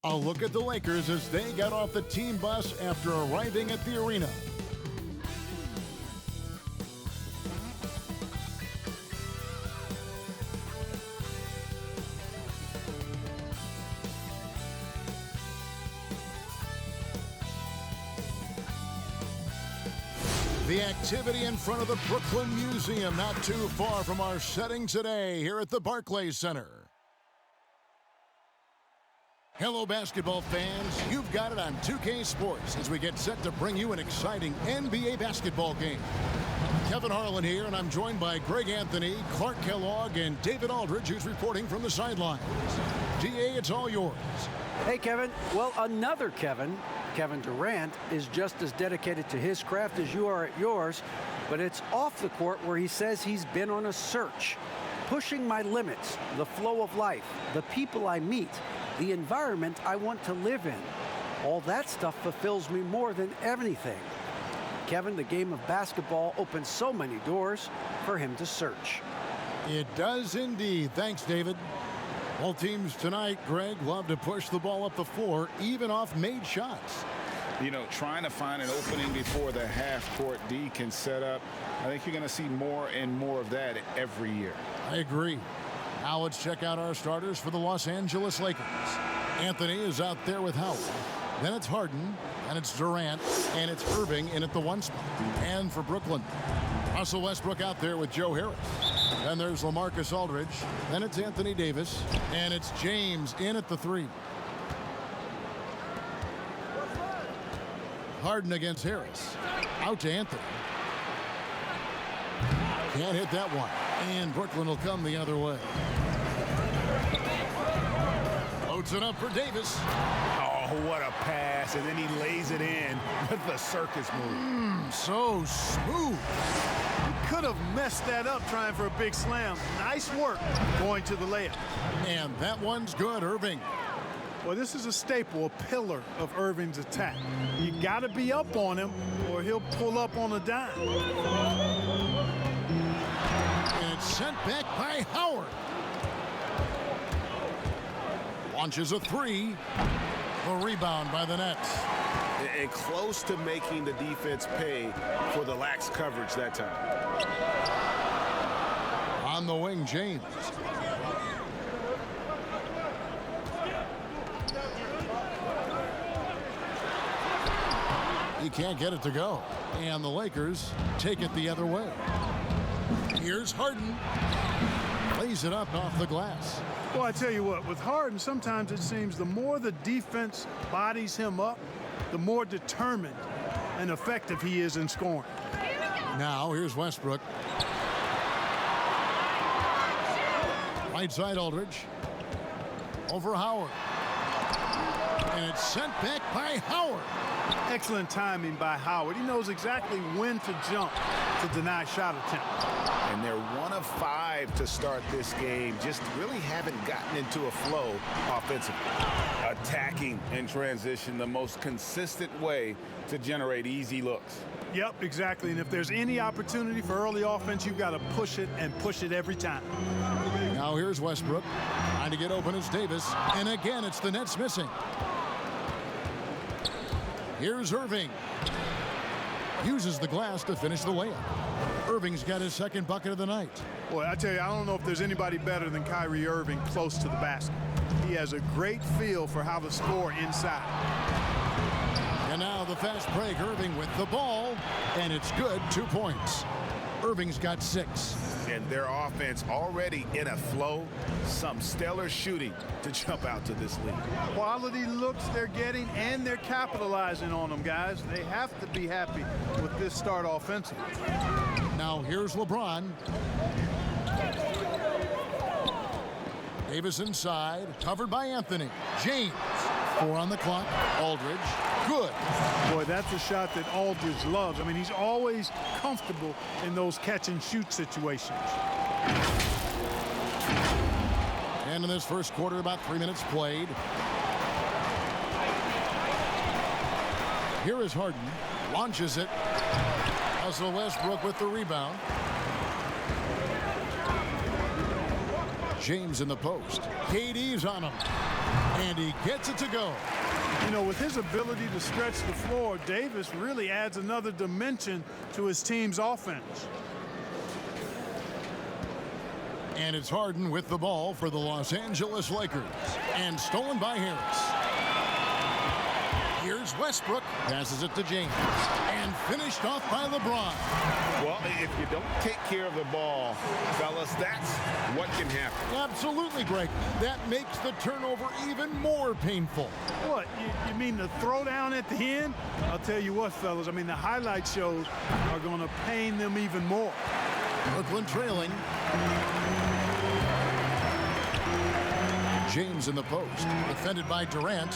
A look at the Lakers as they got off the team bus after arriving at the arena. The activity in front of the Brooklyn Museum, not too far from our setting today here at the Barclays Center. Hello, basketball fans. You've got it on 2K Sports as we get set to bring you an exciting NBA basketball game. Kevin Harlan here, and I'm joined by Greg Anthony, Clark Kellogg, and David Aldridge, who's reporting from the sidelines. DA, it's all yours. Hey, Kevin. Well, another Kevin Durant, is just as dedicated to his craft as you are at yours, but it's off the court where he says he's been on a search, pushing my limits, the flow of life, the people I meet, the environment I want to live in. All that stuff fulfills me more than anything. Kevin, the game of basketball opens so many doors for him to search. It does indeed. Thanks, David. All teams tonight, Greg, love to push the ball up the floor, even off made shots. You know, trying to find an opening before the half-court D can set up. I think you're going to see more and more of that every year. I agree. Now let's check out our starters for the Los Angeles Lakers. Anthony is out there with Howard. Then it's Harden, and it's Durant, and it's Irving in at the 1 spot. And for Brooklyn, Russell Westbrook out there with Joe Harris. Then there's LaMarcus Aldridge. Then it's Anthony Davis. And it's James in at the 3. Harden against Harris. Out to Anthony. Can't hit that one. And Brooklyn will come the other way. Loads it up for Davis. Oh, what a pass. And then he lays it in with the circus move. So smooth. Could have messed that up trying for a big slam. Nice work going to the layup. And that one's good, Irving. Well, this is a staple, a pillar of Irving's attack. You got to be up on him or he'll pull up on a dime. And it's sent back by Howard. Launches a 3. A rebound by the Nets. And close to making the defense pay for the lax coverage that time. On the wing, James. He can't get it to go. And the Lakers take it the other way. Here's Harden. Lays it up off the glass. Well, I tell you what, with Harden, sometimes it seems the more the defense bodies him up, the more determined and effective he is in scoring. Now, here's Westbrook. Right side, Aldridge. Over Howard. And it's sent back by Howard. Excellent timing by Howard. He knows exactly when to jump to deny shot attempt. And they're 1 of 5 to start this game. Just really haven't gotten into a flow offensively. Attacking in transition, the most consistent way to generate easy looks. Yep, exactly. And if there's any opportunity for early offense, you've got to push it and push it every time. Now here's Westbrook. Trying to get open is Davis. And again, it's the Nets missing. Here's Irving. Uses the glass to finish the layup. Irving's got his second bucket of the night. Boy, I tell you, I don't know if there's anybody better than Kyrie Irving close to the basket. He has a great feel for how to score inside. And now the fast break, Irving with the ball, and it's good, 2 points. Irving's got 6. And their offense already in a flow. Some stellar shooting to jump out to this league. Quality looks they're getting, and they're capitalizing on them, guys. They have to be happy with this start offensively. Now here's LeBron. Davis inside, covered by Anthony. James, 4 on the clock. Aldridge, good. Boy, that's a shot that Aldridge loves. I mean, he's always comfortable in those catch-and-shoot situations. And in this first quarter, about 3 minutes played. Here is Harden. Launches it. Russell Westbrook with the rebound. James in the post. KD's on him. And he gets it to go. You know, with his ability to stretch the floor, Davis really adds another dimension to his team's offense. And it's Harden with the ball for the Los Angeles Lakers. And stolen by Harris. Here's Westbrook. Passes it to James. And finished off by LeBron. Well, if you don't take care of the ball, fellas, that's what can happen. Absolutely, Greg. That makes the turnover even more painful. What, you mean the throwdown at the end? I'll tell you what, fellas, I mean, the highlight shows are going to pain them even more. Brooklyn trailing. James in the post, defended by Durant.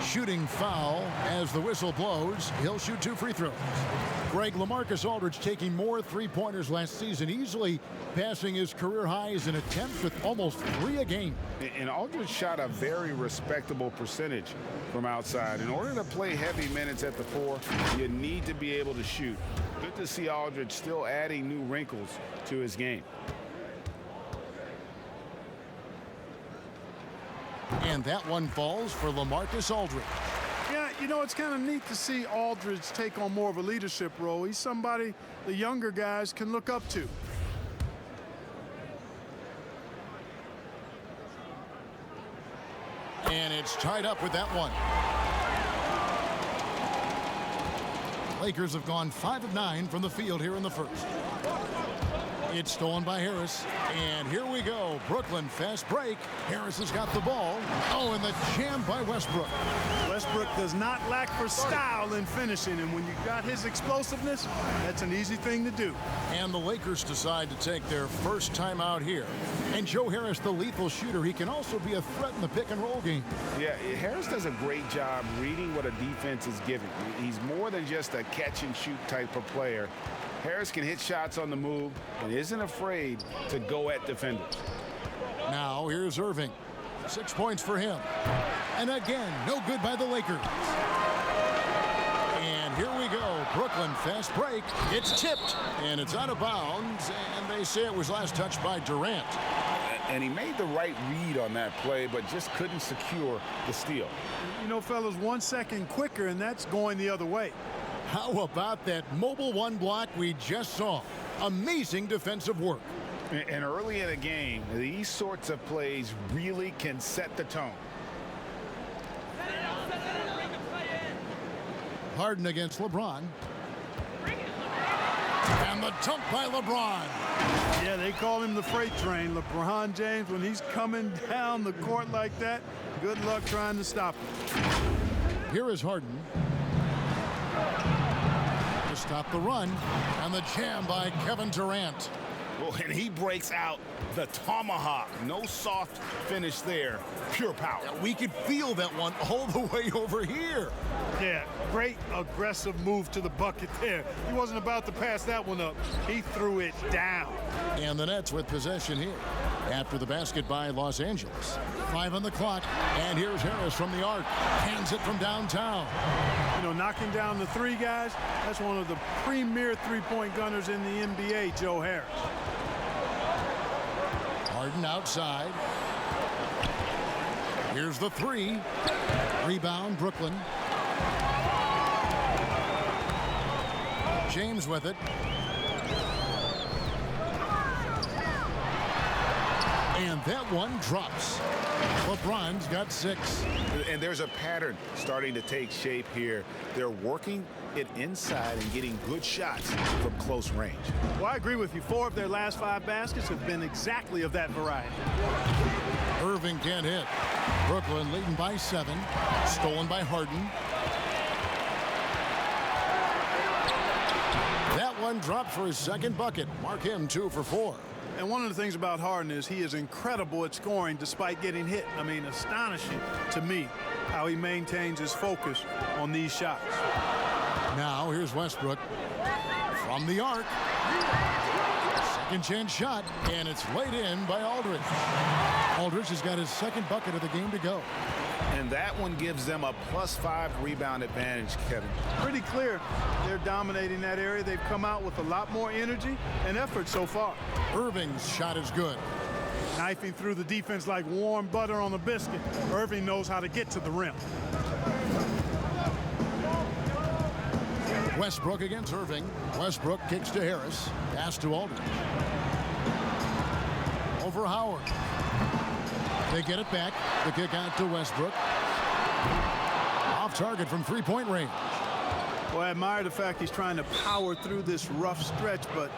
Shooting foul as the whistle blows. He'll shoot 2 free throws. Greg, LaMarcus Aldridge taking more three-pointers last season, easily passing his career highs in attempts with almost 3 a game. And Aldridge shot a very respectable percentage from outside. In order to play heavy minutes at the 4, you need to be able to shoot. Good to see Aldridge still adding new wrinkles to his game. And that one falls for LaMarcus Aldridge. Yeah, you know, it's kind of neat to see Aldridge take on more of a leadership role. He's somebody the younger guys can look up to. And it's tied up with that one. Lakers have gone 5 of 9 from the field here in the first. It's stolen by Harris. And here we go. Brooklyn fast break. Harris has got the ball. Oh, and the jam by Westbrook. Westbrook does not lack for style in finishing, and when you got his explosiveness, that's an easy thing to do. And the Lakers decide to take their first time out here. And Joe Harris, the lethal shooter, he can also be a threat in the pick-and-roll game. Yeah, Harris does a great job reading what a defense is giving. He's more than just a catch-and-shoot type of player. Harris can hit shots on the move and isn't afraid to go at defenders. Now here's Irving. 6 points for him. And again, no good by the Lakers. And here we go. Brooklyn fast break. It's tipped. And it's out of bounds. And they say it was last touched by Durant. And he made the right read on that play, but just couldn't secure the steal. You know, fellas, 1 second quicker, and that's going the other way. How about that mobile one block we just saw? Amazing defensive work. And early in a game, these sorts of plays really can set the tone. Harden against LeBron. And the dunk by LeBron. Yeah, they call him the freight train. LeBron James, when he's coming down the court like that, good luck trying to stop him. Here is Harden. To stop the run. And the jam by Kevin Durant. Well, and he breaks out the tomahawk. No soft finish there. Pure power. We could feel that one all the way over here. Yeah, great aggressive move to the bucket there. He wasn't about to pass that one up. He threw it down. And the Nets with possession here. After the basket by Los Angeles. 5 on the clock. And here's Harris from the arc. Hands it from downtown. You know, knocking down the 3 guys, that's one of the premier three-point gunners in the NBA, Joe Harris. Harden outside. Here's the 3. Rebound, Brooklyn. James with it. And that one drops. LeBron's got 6. And there's a pattern starting to take shape here. They're working it inside and getting good shots from close range. Well, I agree with you. 4 of their last 5 baskets have been exactly of that variety. Irving can't hit. Brooklyn leading by 7. Stolen by Harden. That one dropped for his second bucket. Mark him 2 for 4. And one of the things about Harden is he is incredible at scoring despite getting hit. I mean, astonishing to me how he maintains his focus on these shots. Now here's Westbrook from the arc. Second chance shot, and it's laid in by Aldridge. Aldridge has got his second bucket of the game to go. And that one gives them a +5 rebound advantage, Kevin. Pretty clear they're dominating that area. They've come out with a lot more energy and effort so far. Irving's shot is good. Knifing through the defense like warm butter on a biscuit. Irving knows how to get to the rim. Westbrook against Irving. Westbrook kicks to Harris. Pass to Aldridge. Over Howard. They get it back. The kick out to Westbrook. Off target from three-point range. Well, I admire the fact he's trying to power through this rough stretch, but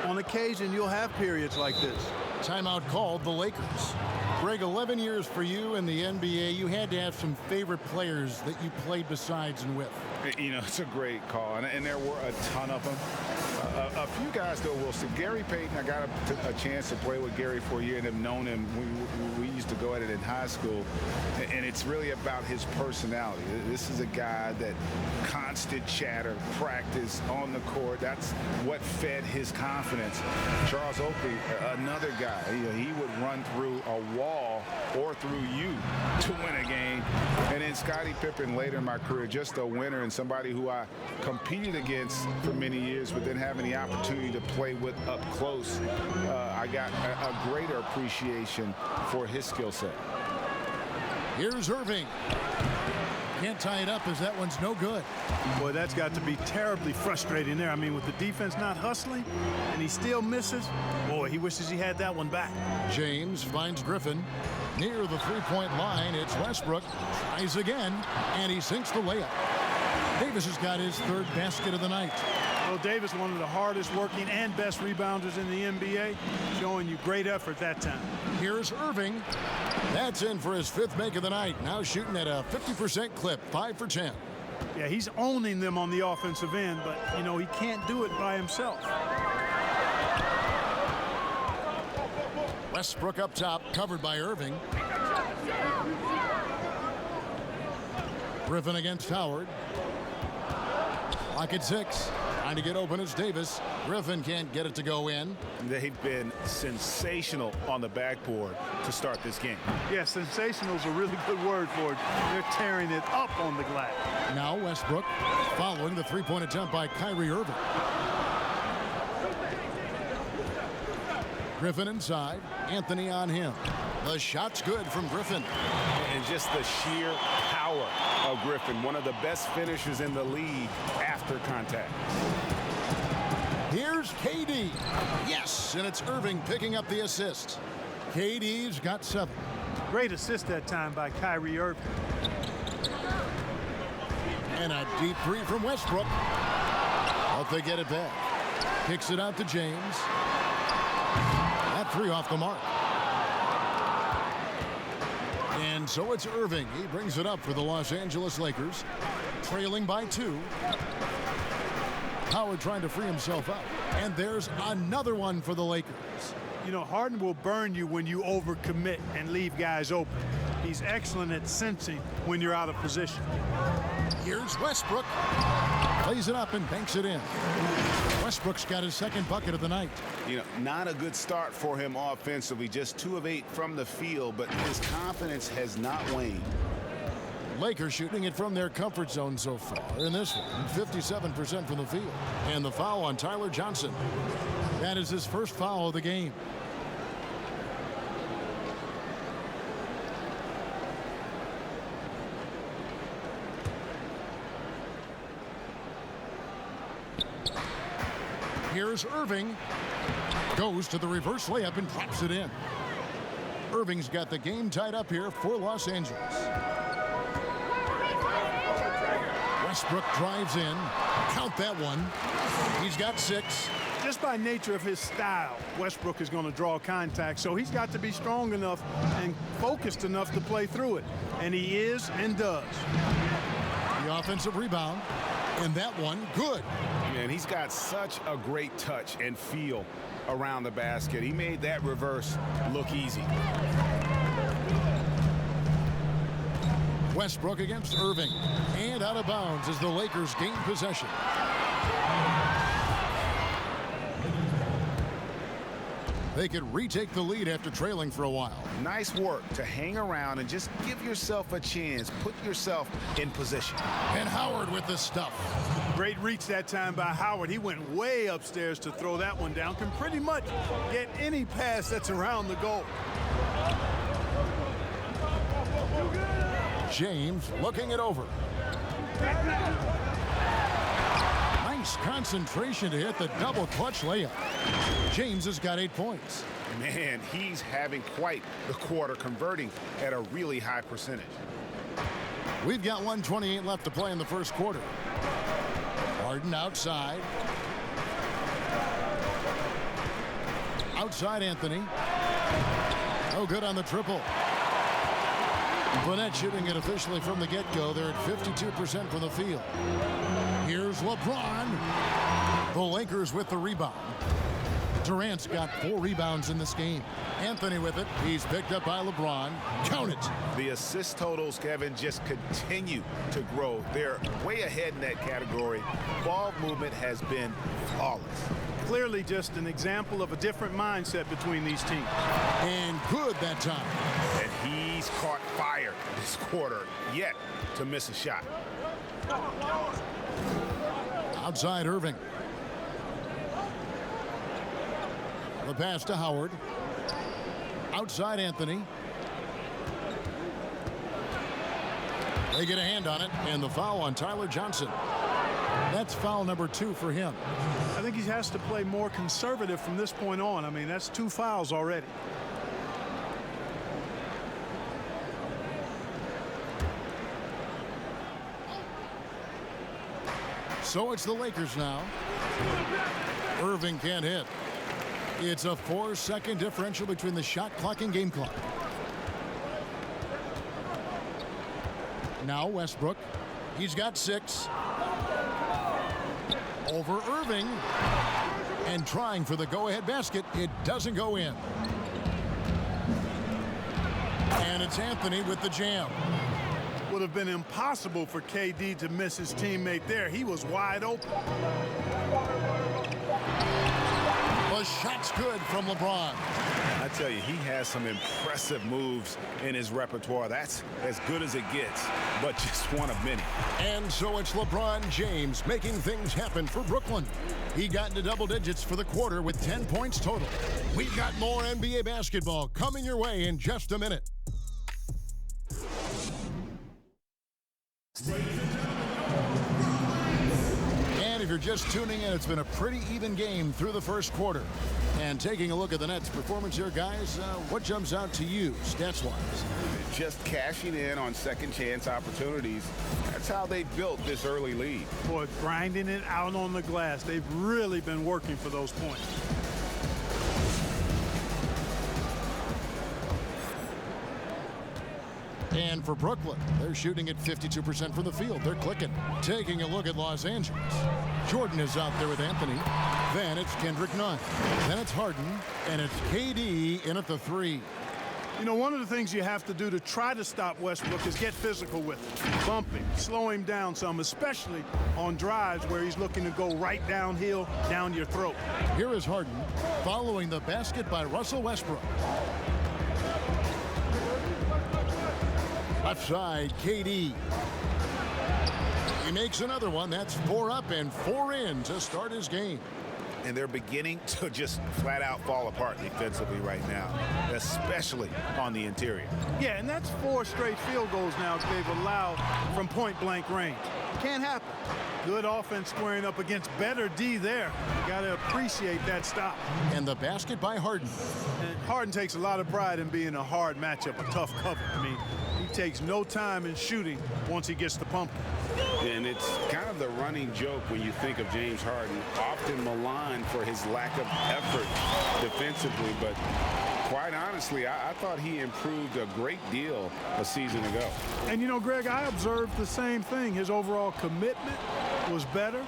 on occasion you'll have periods like this. Timeout called the Lakers. Greg, 11 years for you in the NBA. You had to have some favorite players that you played besides and with. You know, it's a great call, and there were a ton of them. A few guys, though, will say Gary Payton. I got a chance to play with Gary for a year and have known him. We used to go at it in high school, and it's really about his personality. This is a guy that constant chatter, practice on the court. That's what fed his confidence. Charles Oakley, another guy. He would run through a wall or through you to win a game. And then Scottie Pippen later in my career, just a winner and somebody who I competed against for many years, but then having the opportunity to play with up close, I got a greater appreciation for his skill set. Here's Irving. Can't tie it up as that one's no good. Boy, that's got to be terribly frustrating there. I mean, with the defense not hustling and he still misses, boy, he wishes he had that one back. James finds Griffin near the three-point line. It's Westbrook. Tries again, and he sinks the layup. Davis has got his third basket of the night. Well, Davis, one of the hardest working and best rebounders in the NBA, showing you great effort that time. Here's Irving. That's in for his fifth make of the night. Now shooting at a 50% clip, 5 for 10. Yeah, he's owning them on the offensive end, but, you know, he can't do it by himself. Westbrook up top, covered by Irving. Griffin against Howard. Clock at 6. Trying to get open is Davis. Griffin can't get it to go in. They've been sensational on the backboard to start this game. Yeah, sensational is a really good word for it. They're tearing it up on the glass. Now Westbrook following the three-point attempt by Kyrie Irving. Griffin inside. Anthony on him. The shot's good from Griffin. And just the sheer power of Griffin, one of the best finishers in the league after contact. Here's KD. Yes, and it's Irving picking up the assist. KD's got 7. Great assist that time by Kyrie Irving. And a deep three from Westbrook. Hope they get it back. Kicks it out to James. That three off the mark. And so it's Irving. He brings it up for the Los Angeles Lakers. Trailing by 2. Howard trying to free himself up. And there's another one for the Lakers. You know, Harden will burn you when you overcommit and leave guys open. He's excellent at sensing when you're out of position. Here's Westbrook. Plays it up and banks it in. Westbrook's got his second bucket of the night. You know, not a good start for him offensively, just 2 of 8 from the field, but his confidence has not waned. Lakers shooting it from their comfort zone so far. In this one, 57% from the field. And the foul on Tyler Johnson. That is his first foul of the game. Here's Irving. Goes to the reverse layup and drops it in. Irving's got the game tied up here for Los Angeles. Westbrook drives in. Count that one. He's got 6. Just by nature of his style, Westbrook is going to draw contact, so he's got to be strong enough and focused enough to play through it. And he is and does. The offensive rebound. And that one, good. And he's got such a great touch and feel around the basket. He made that reverse look easy. Westbrook against Irving. And out of bounds as the Lakers gain possession. They could retake the lead after trailing for a while. Nice work to hang around and just give yourself a chance. Put yourself in position. And Howard with the stuff. Great reach that time by Howard. He went way upstairs to throw that one down. Can pretty much get any pass that's around the goal. James looking it over. Nice concentration to hit the double clutch layup. James has got 8 points. Man, he's having quite the quarter, converting at a really high percentage. We've got 1:28 left to play in the first quarter. Harden outside. Outside Anthony. No good on the triple. Burnett shooting it officially from the get-go. They're at 52% from the field. Here's LeBron. The Lakers with the rebound. Durant's got 4 rebounds in this game. Anthony with it. He's picked up by LeBron. Count it. The assist totals, Kevin, just continue to grow. They're way ahead in that category. Ball movement has been flawless. Clearly just an example of a different mindset between these teams. And good that time. And he's caught fire this quarter, yet to miss a shot. Outside Irving. The pass to Howard. Outside Anthony. They get a hand on it, and the foul on Tyler Johnson. That's foul number 2 for him. I think he has to play more conservative from this point on. I mean, that's 2 fouls already. So it's the Lakers now. Irving can't hit. It's a 4-second differential between the shot clock and game clock. Now Westbrook. He's got 6. Over Irving. And trying for the go-ahead basket. It doesn't go in. And it's Anthony with the jam. Would have been impossible for KD to miss his teammate there. He was wide open. The shot's good from LeBron. I tell you, he has some impressive moves in his repertoire. That's as good as it gets, but just one of many. And so it's LeBron James making things happen for Brooklyn. He got into double digits for the quarter with 10 points total. We've got more NBA basketball coming your way in just a minute. And if you're just tuning in, it's been a pretty even game through the first quarter. And taking a look at the Nets' performance here, guys, what jumps out to you stats-wise? Just cashing in on second chance opportunities. That's how they built this early lead. Boy, grinding it out on the glass. They've really been working for those points. And for Brooklyn, they're shooting at 52% from the field. They're clicking. Taking a look at Los Angeles. Jordan is out there with Anthony. Then it's Kendrick Nunn. Then it's Harden. And it's KD in at the 3. You know, one of the things you have to do to try to stop Westbrook is get physical with him. Bump him, slow him down some, especially on drives where he's looking to go right downhill, down your throat. Here is Harden following the basket by Russell Westbrook. Left side, KD. He makes another one. That's 4 up and 4 in to start his game. And they're beginning to just flat out fall apart defensively right now, especially on the interior. Yeah, and that's 4 straight field goals now they've allowed from point-blank range. Can't happen. Good offense squaring up against better D there. You got to appreciate that stop. And the basket by Harden. And Harden takes a lot of pride in being a hard matchup, a tough cover. I mean, he takes no time in shooting once he gets the pumpkin. And it's kind of the running joke when you think of James Harden, often maligned for his lack of effort defensively, but quite honestly, I thought he improved a great deal a season ago. And you know, Greg, I observed the same thing. His overall commitment was better.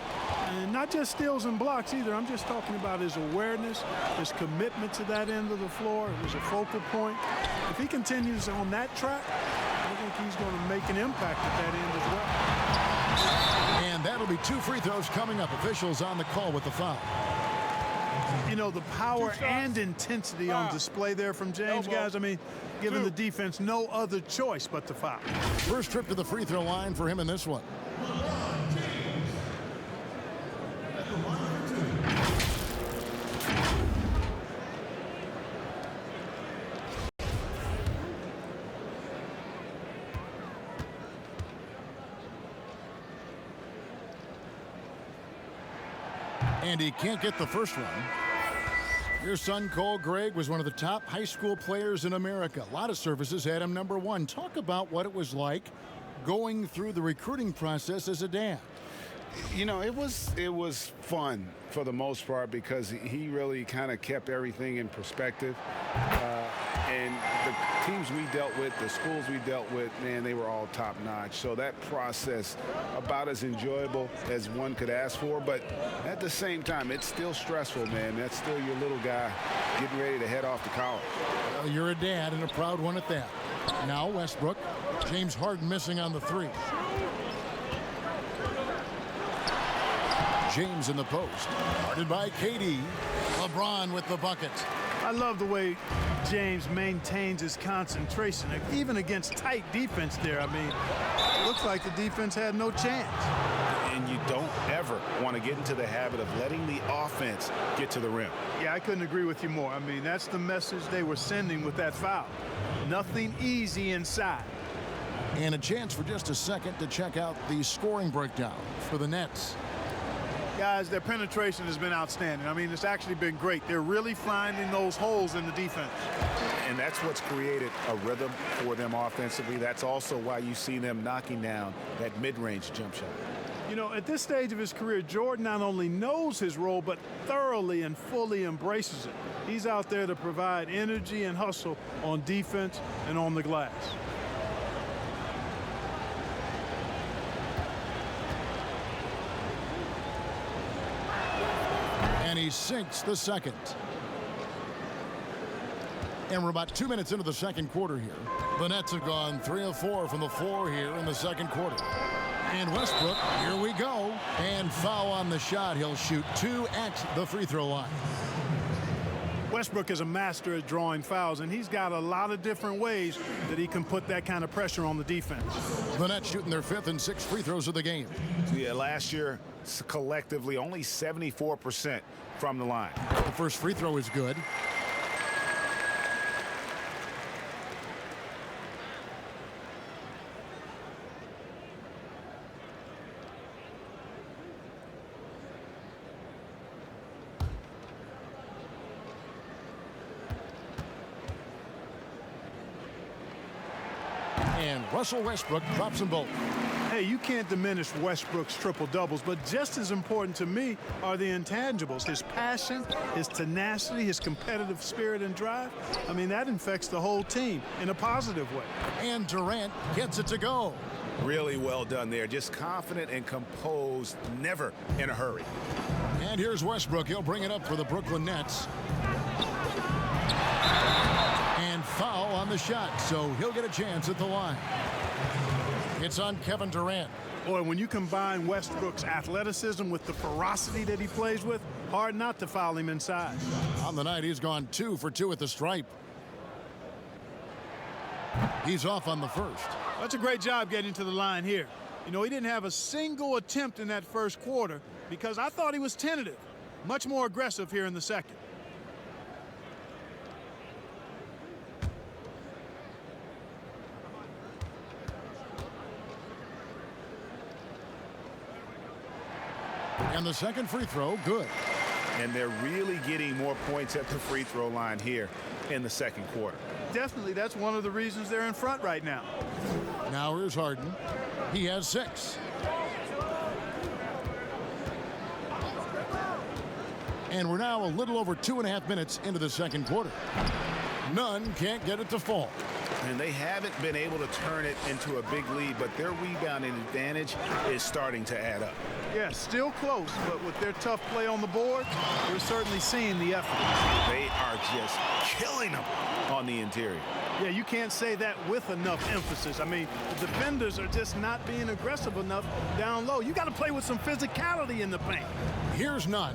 And not just steals and blocks either. I'm just talking about his awareness, his commitment to that end of the floor. It was a focal point. If he continues on that track, I think he's going to make an impact at that end as well. And that'll be 2 free throws coming up. Officials on the call with the foul. You know, the power and intensity on display there from James, guys. I mean, giving the defense no other choice but to foul. First trip to the free throw line for him in this one. And he can't get the first one. Your son, Cole Gregg, was one of the top high school players in America. A lot of services had him #1. Talk about what it was like going through the recruiting process as a dad. You know, it was fun for the most part because he really kind of kept everything in perspective. And the teams we dealt with, the schools we dealt with, man, they were all top notch. So that process, about as enjoyable as one could ask for. But at the same time, it's still stressful, man. That's still your little guy getting ready to head off to college. Well, you're a dad and a proud one at that. Now Westbrook. James Harden missing on the 3. James in the post. Guarded by KD. LeBron with the bucket. I love the way James maintains his concentration, even against tight defense there. I mean, it looks like the defense had no chance. And you don't ever want to get into the habit of letting the offense get to the rim. Yeah, I couldn't agree with you more. I mean, that's the message they were sending with that foul. Nothing easy inside. And a chance for just a second to check out the scoring breakdown for the Nets. Guys, their penetration has been outstanding. I mean, it's actually been great. They're really finding those holes in the defense. And that's what's created a rhythm for them offensively. That's also why you see them knocking down that mid-range jump shot. You know, at this stage of his career, Jordan not only knows his role, but thoroughly and fully embraces it. He's out there to provide energy and hustle on defense and on the glass. And he sinks the second. And we're about 2 minutes into the second quarter here. The Nets have gone 3 of 4 from the floor here in the second quarter. And Westbrook, here we go. And foul on the shot. He'll shoot 2 at the free throw line. Westbrook is a master at drawing fouls, and he's got a lot of different ways that he can put that kind of pressure on the defense. The Nets shooting their 5th and 6th free throws of the game. Yeah, last year, collectively, only 74% from the line. The first free throw is good. And Russell Westbrook drops them both. Hey, you can't diminish Westbrook's triple-doubles, but just as important to me are the intangibles. His passion, his tenacity, his competitive spirit and drive. I mean, that infects the whole team in a positive way. And Durant gets it to go. Really well done there. Just confident and composed, never in a hurry. And here's Westbrook. He'll bring it up for the Brooklyn Nets. And foul on the shot, so he'll get a chance at the line. It's on Kevin Durant. Boy, when you combine Westbrook's athleticism with the ferocity that he plays with, hard not to foul him inside. On the night, he's gone 2 for 2 at the stripe. He's off on the first. That's a great job getting to the line here. You know, he didn't have a single attempt in that first quarter because I thought he was tentative. Much more aggressive here in the second. And the second free throw, good. And they're really getting more points at the free throw line here in the second quarter. Definitely, that's one of the reasons they're in front right now. Now here's Harden. He has 6. And we're now a little over 2.5 minutes into the second quarter. None can't get it to fall. And they haven't been able to turn it into a big lead, but their rebounding advantage is starting to add up. Yeah, still close, but with their tough play on the board, we're certainly seeing the effort. They are just killing them on the interior. Yeah, you can't say that with enough emphasis. I mean, the defenders are just not being aggressive enough down low. You got to play with some physicality in the paint. Here's Nunn,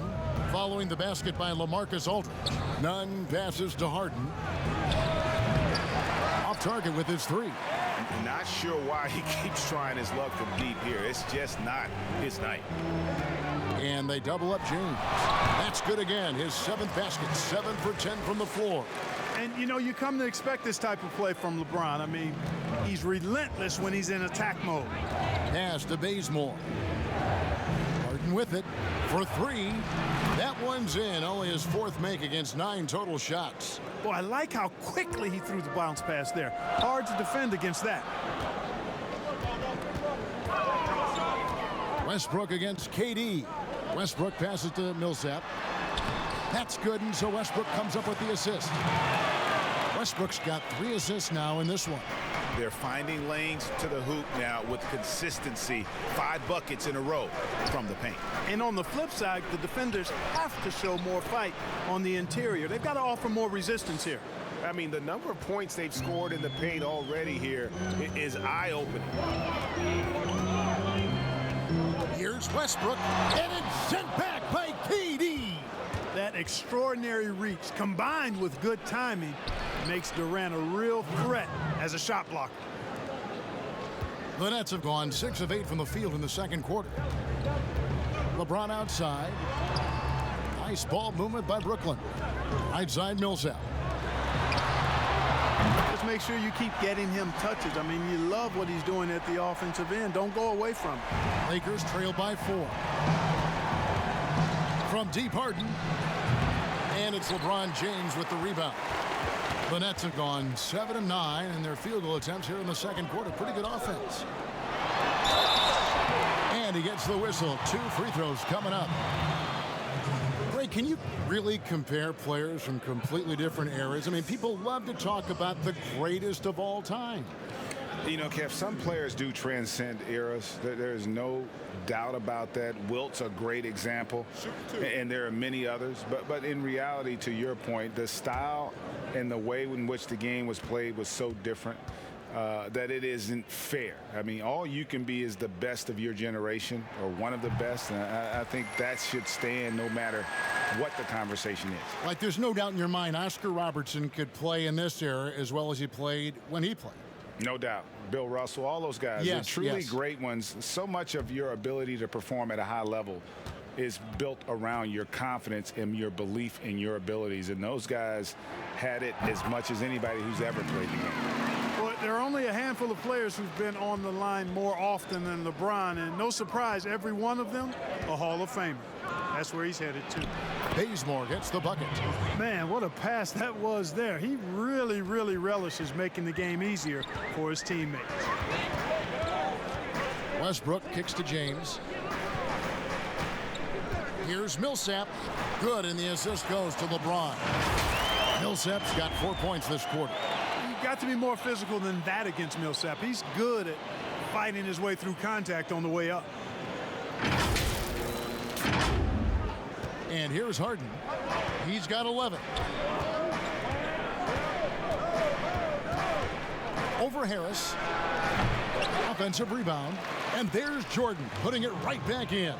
following the basket by LaMarcus Aldridge. Nunn passes to Harden. Off target with his 3. Not sure why he keeps trying his luck from deep here. It's just not his night. And they double up James. That's good again. His 7th basket, 7 for 10 from the floor. And, you know, you come to expect this type of play from LeBron. I mean, he's relentless when he's in attack mode. Pass to Bazemore. Harden Harden with it for three. That one's in. Only his fourth make against 9 total shots. Boy, I like how quickly he threw the bounce pass there. Hard to defend against that. Westbrook against KD. Westbrook passes to Millsap. That's good, and so Westbrook comes up with the assist. Westbrook's got 3 assists now in this one. They're finding lanes to the hoop now with consistency. 5 buckets in a row from the paint. And on the flip side, the defenders have to show more fight on the interior. They've got to offer more resistance here. I mean, the number of points they've scored in the paint already here is eye-opening. Here's Westbrook, and it's sent back by KD. That extraordinary reach combined with good timing makes Durant a real threat as a shot blocker. The Nets have gone 6 of 8 from the field in the second quarter. LeBron outside. Nice ball movement by Brooklyn. Right side Millsap. Just make sure you keep getting him touches. I mean, you love what he's doing at the offensive end. Don't go away from it. Lakers trail by 4. From deep, Harden. And it's LeBron James with the rebound. The Nets have gone 7 of 9 in their field goal attempts here in the second quarter. Pretty good offense. And he gets the whistle. 2 free throws coming up. Ray, can you really compare players from completely different eras? I mean, people love to talk about the greatest of all time. You know, Kev, some players do transcend eras. There's no doubt about that. Wilt's a great example, and there are many others. But in reality, to your point, the style and the way in which the game was played was so different that it isn't fair. I mean, all you can be is the best of your generation or one of the best, and I think that should stand no matter what the conversation is. Like, there's no doubt in your mind Oscar Robertson could play in this era as well as he played when he played. No doubt. Bill Russell, all those guys, yes, they're truly yes. great ones. So much of your ability to perform at a high level is built around your confidence and your belief in your abilities. And those guys had it as much as anybody who's ever played the game. Well, there are only a handful of players who've been on the line more often than LeBron. And no surprise, every one of them a Hall of Famer. That's where he's headed to. Bazemore gets the bucket. Man, what a pass that was there. He really, really relishes making the game easier for his teammates. Westbrook kicks to James. Here's Millsap. Good, and the assist goes to LeBron. Millsap's got 4 points this quarter. You've got to be more physical than that against Millsap. He's good at fighting his way through contact on the way up. And here's Harden. He's got 11. Over Harris. Offensive rebound. And there's Jordan putting it right back in.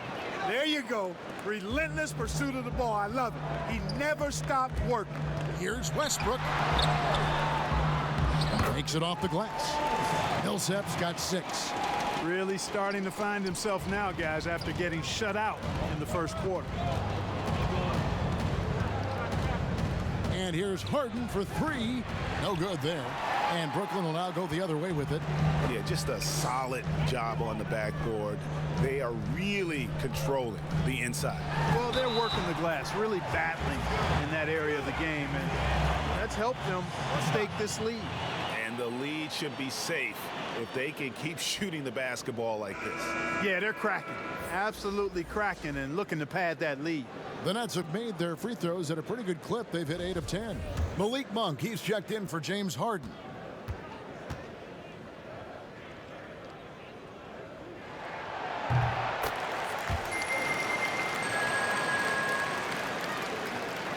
There you go. Relentless pursuit of the ball. I love it. He never stopped working. Here's Westbrook. Takes it off the glass. Millsap's got 6. Really starting to find himself now, guys, after getting shut out in the first quarter. And here's Harden for 3. No good there. And Brooklyn will now go the other way with it. Yeah, just a solid job on the backboard. They are really controlling the inside. Well, they're working the glass, really battling in that area of the game, and that's helped them stake this lead. And the lead should be safe if they can keep shooting the basketball like this. Yeah, they're cracking. Absolutely cracking and looking to pad that lead. The Nets have made their free throws at a pretty good clip. They've hit 8 of 10. Malik Monk, he's checked in for James Harden.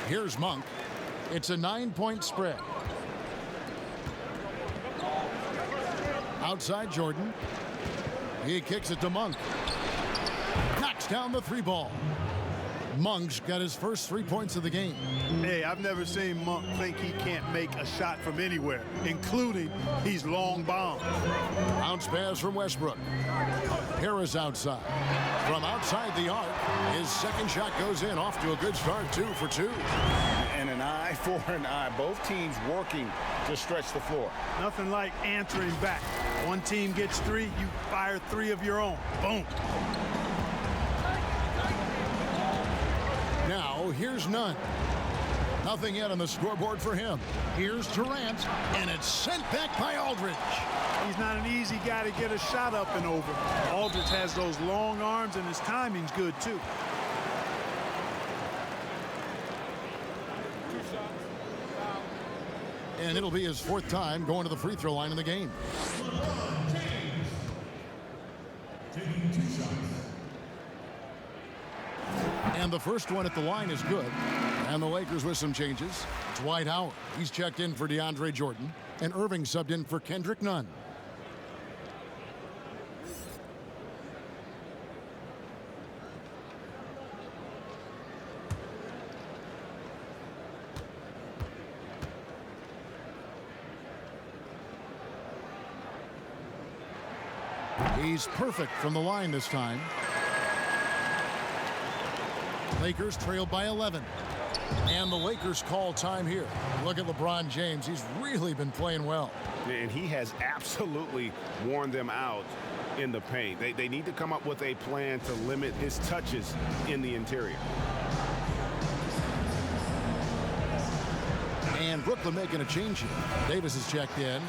Here's Monk. It's a 9-point spread. Outside Jordan. He kicks it to Monk. Knocks down the 3 ball. Monk's got his first 3 points of the game. Hey, I've never seen Monk think he can't make a shot from anywhere, including these long bombs. Bounce pass from Westbrook. Harris outside. From outside the arc, his second shot goes in. Off to a good start, 2 for 2. And an eye for an eye. Both teams working to stretch the floor. Nothing like answering back. One team gets 3, you fire 3 of your own. Boom. here's Nunn. Nothing yet on the scoreboard for him. Here's Durant, and it's sent back by Aldridge. He's not an easy guy to get a shot up and over. Aldridge has those long arms, and his timing's good, too. And it'll be his 4th time going to the free throw line in the game. And the first one at the line is good. And the Lakers with some changes. Dwight Howard, he's checked in for DeAndre Jordan. And Irving subbed in for Kendrick Nunn. He's perfect from the line this time. Lakers trailed by 11. And the Lakers call time here. Look at LeBron James. He's really been playing well. And he has absolutely worn them out in the paint. They need to come up with a plan to limit his touches in the interior. And Brooklyn making a change here. Davis is checked in.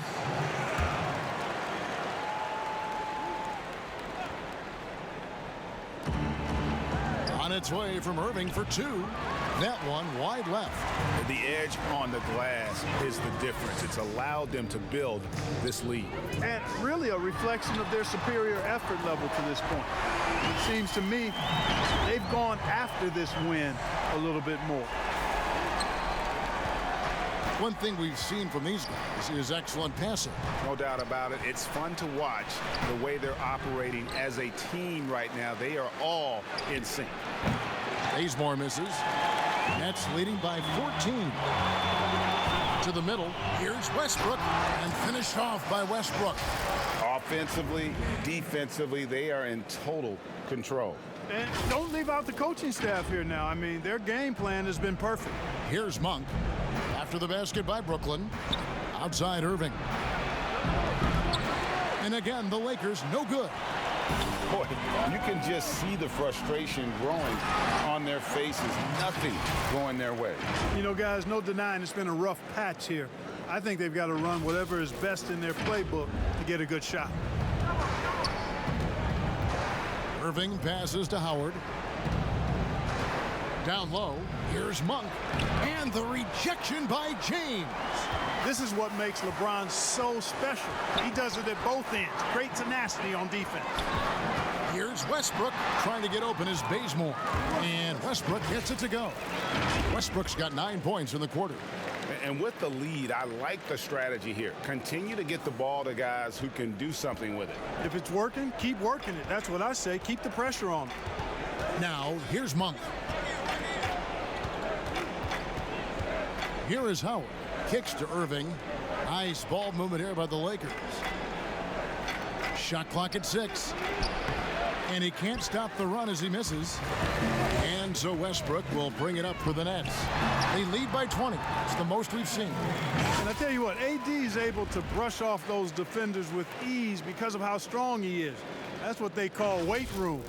On its way from Irving for 2. That one wide left. The edge on the glass is the difference. It's allowed them to build this lead. And really a reflection of their superior effort level to this point. It seems to me they've gone after this win a little bit more. One thing we've seen from these guys is excellent passing. No doubt about it. It's fun to watch the way they're operating as a team right now. They are all in sync. Bazemore misses. Nets leading by 14. To the middle. Here's Westbrook, and finished off by Westbrook. Offensively, defensively, they are in total control. And don't leave out the coaching staff here now. I mean, their game plan has been perfect. Here's Monk. After the basket by Brooklyn. Outside Irving. And again, the Lakers no good. Boy, you can just see the frustration growing on their faces. Nothing going their way. You know, guys, no denying it's been a rough patch here. I think they've got to run whatever is best in their playbook to get a good shot. Irving passes to Howard. Down low, here's Monk. And the rejection by James. This is what makes LeBron so special. He does it at both ends. Great tenacity on defense. Here's Westbrook trying to get open as Bazemore. And Westbrook gets it to go. Westbrook's got 9 points in the quarter. And with the lead, I like the strategy here. Continue to get the ball to guys who can do something with it. If it's working, keep working it. That's what I say. Keep the pressure on him. Now, here's Monk. Here is Howard. Kicks to Irving. Nice ball movement here by the Lakers. Shot clock at 6. And he can't stop the run as he misses. And so Westbrook will bring it up for the Nets. They lead by 20. It's the most we've seen. And I tell you what, AD is able to brush off those defenders with ease because of how strong he is. That's what they call weight room.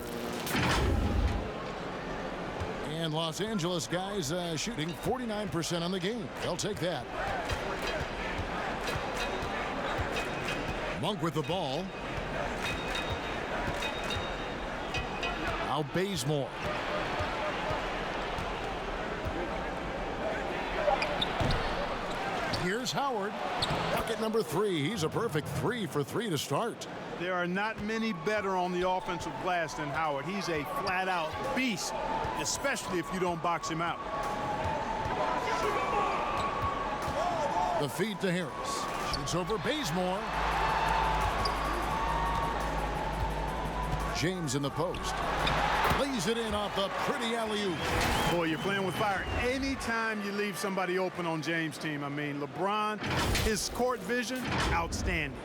And Los Angeles guys shooting 49% on the game. They'll take that. Monk with the ball. Now Bazemore. Here's Howard. Bucket number 3. He's a perfect 3 for 3 to start. There are not many better on the offensive glass than Howard. He's a flat-out beast, especially if you don't box him out. The feed to Harris. Shoots over Bazemore. James in the post. Lays it in off the pretty alley-oop. Boy, you're playing with fire. Anytime you leave somebody open on James' team, I mean, LeBron, his court vision, outstanding.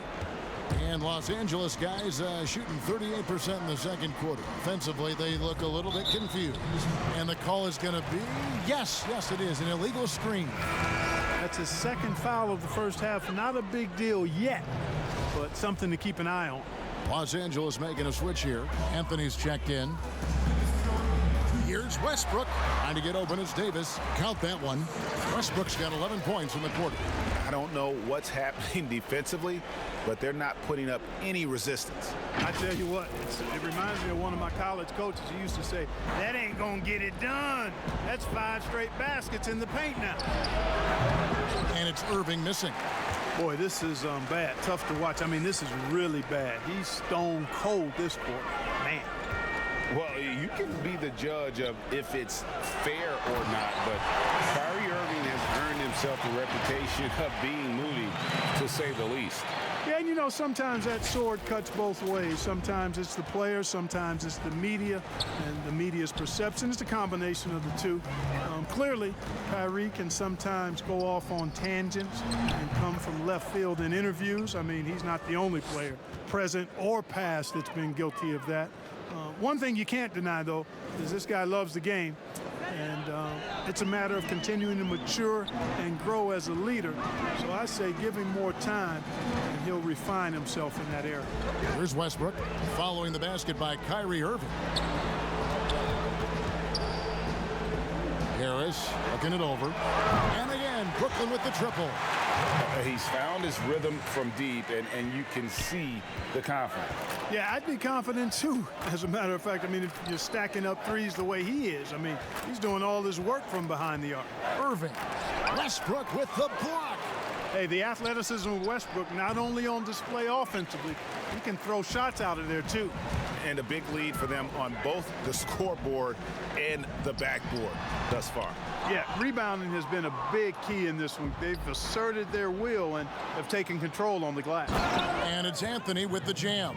And Los Angeles guys shooting 38% in the second quarter. Offensively, they look a little bit confused. And the call is going to be, yes, it is, an illegal screen. That's his second foul of the first half. Not a big deal yet, but something to keep an eye on. Los Angeles making a switch here. Anthony's checked in. Here's Westbrook. Trying to get open as Davis. Count that one. Westbrook's got 11 points in the quarter. I don't know what's happening defensively, but they're not putting up any resistance. I tell you what, it reminds me of one of my college coaches. He used to say, that ain't going to get it done. That's 5 straight baskets in the paint now. And it's Irving missing. Boy, this is bad. Tough to watch. I mean, this is really bad. He's stone cold this quarter. Man. Well, you can be the judge of if it's fair or not, but Kyrie Irving has earned himself a reputation of being moody, to say the least. Yeah, and you know, sometimes that sword cuts both ways. Sometimes it's the player, sometimes it's the media, and the media's perception. It's a combination of the two. Clearly, Kyrie can sometimes go off on tangents and come from left field in interviews. I mean, he's not the only player, present or past, that's been guilty of that. One thing you can't deny, though, is this guy loves the game, and it's a matter of continuing to mature and grow as a leader. So I say give him more time, and he'll refine himself in that area. Here's Westbrook following the basket by Kyrie Irving. Harris looking it over. And again, Brooklyn with the triple. He's found his rhythm from deep, and you can see the confidence. Yeah, I'd be confident too, as a matter of fact. I mean, if you're stacking up threes the way he is, I mean, he's doing all this work from behind the arc. Irving. Westbrook with the block. Hey, the athleticism of Westbrook not only on display offensively, he can throw shots out of there too. And a big lead for them on both the scoreboard and the backboard thus far. Yeah, rebounding has been a big key in this one. They've asserted their will and have taken control on the glass. And it's Anthony with the jam.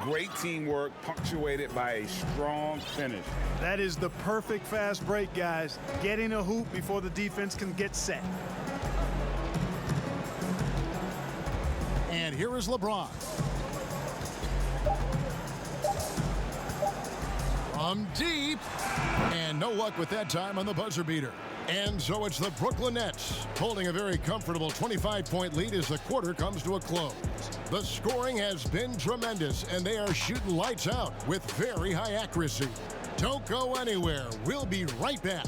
Great teamwork punctuated by a strong finish. That is the perfect fast break, guys. Getting a hoop before the defense can get set. And here is LeBron. From deep. And no luck with that time on the buzzer beater. And so it's the Brooklyn Nets holding a very comfortable 25-point lead as the quarter comes to a close. The scoring has been tremendous, and they are shooting lights out with very high accuracy. Don't go anywhere. We'll be right back.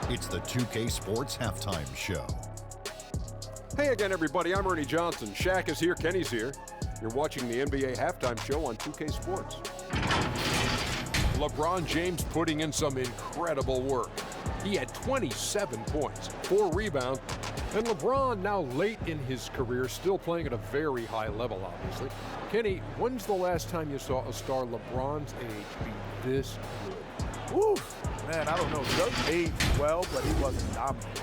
It's the 2K Sports Halftime Show. Hey again, everybody. I'm Ernie Johnson. Shaq is here. Kenny's here. You're watching the NBA Halftime Show on 2K Sports. LeBron James putting in some incredible work. He had 27 points, 4 rebounds, and LeBron now late in his career, still playing at a very high level, obviously. Kenny, when's the last time you saw a star LeBron's age be this good? Woo, man, I don't know. Dirk aged well, but he wasn't dominant.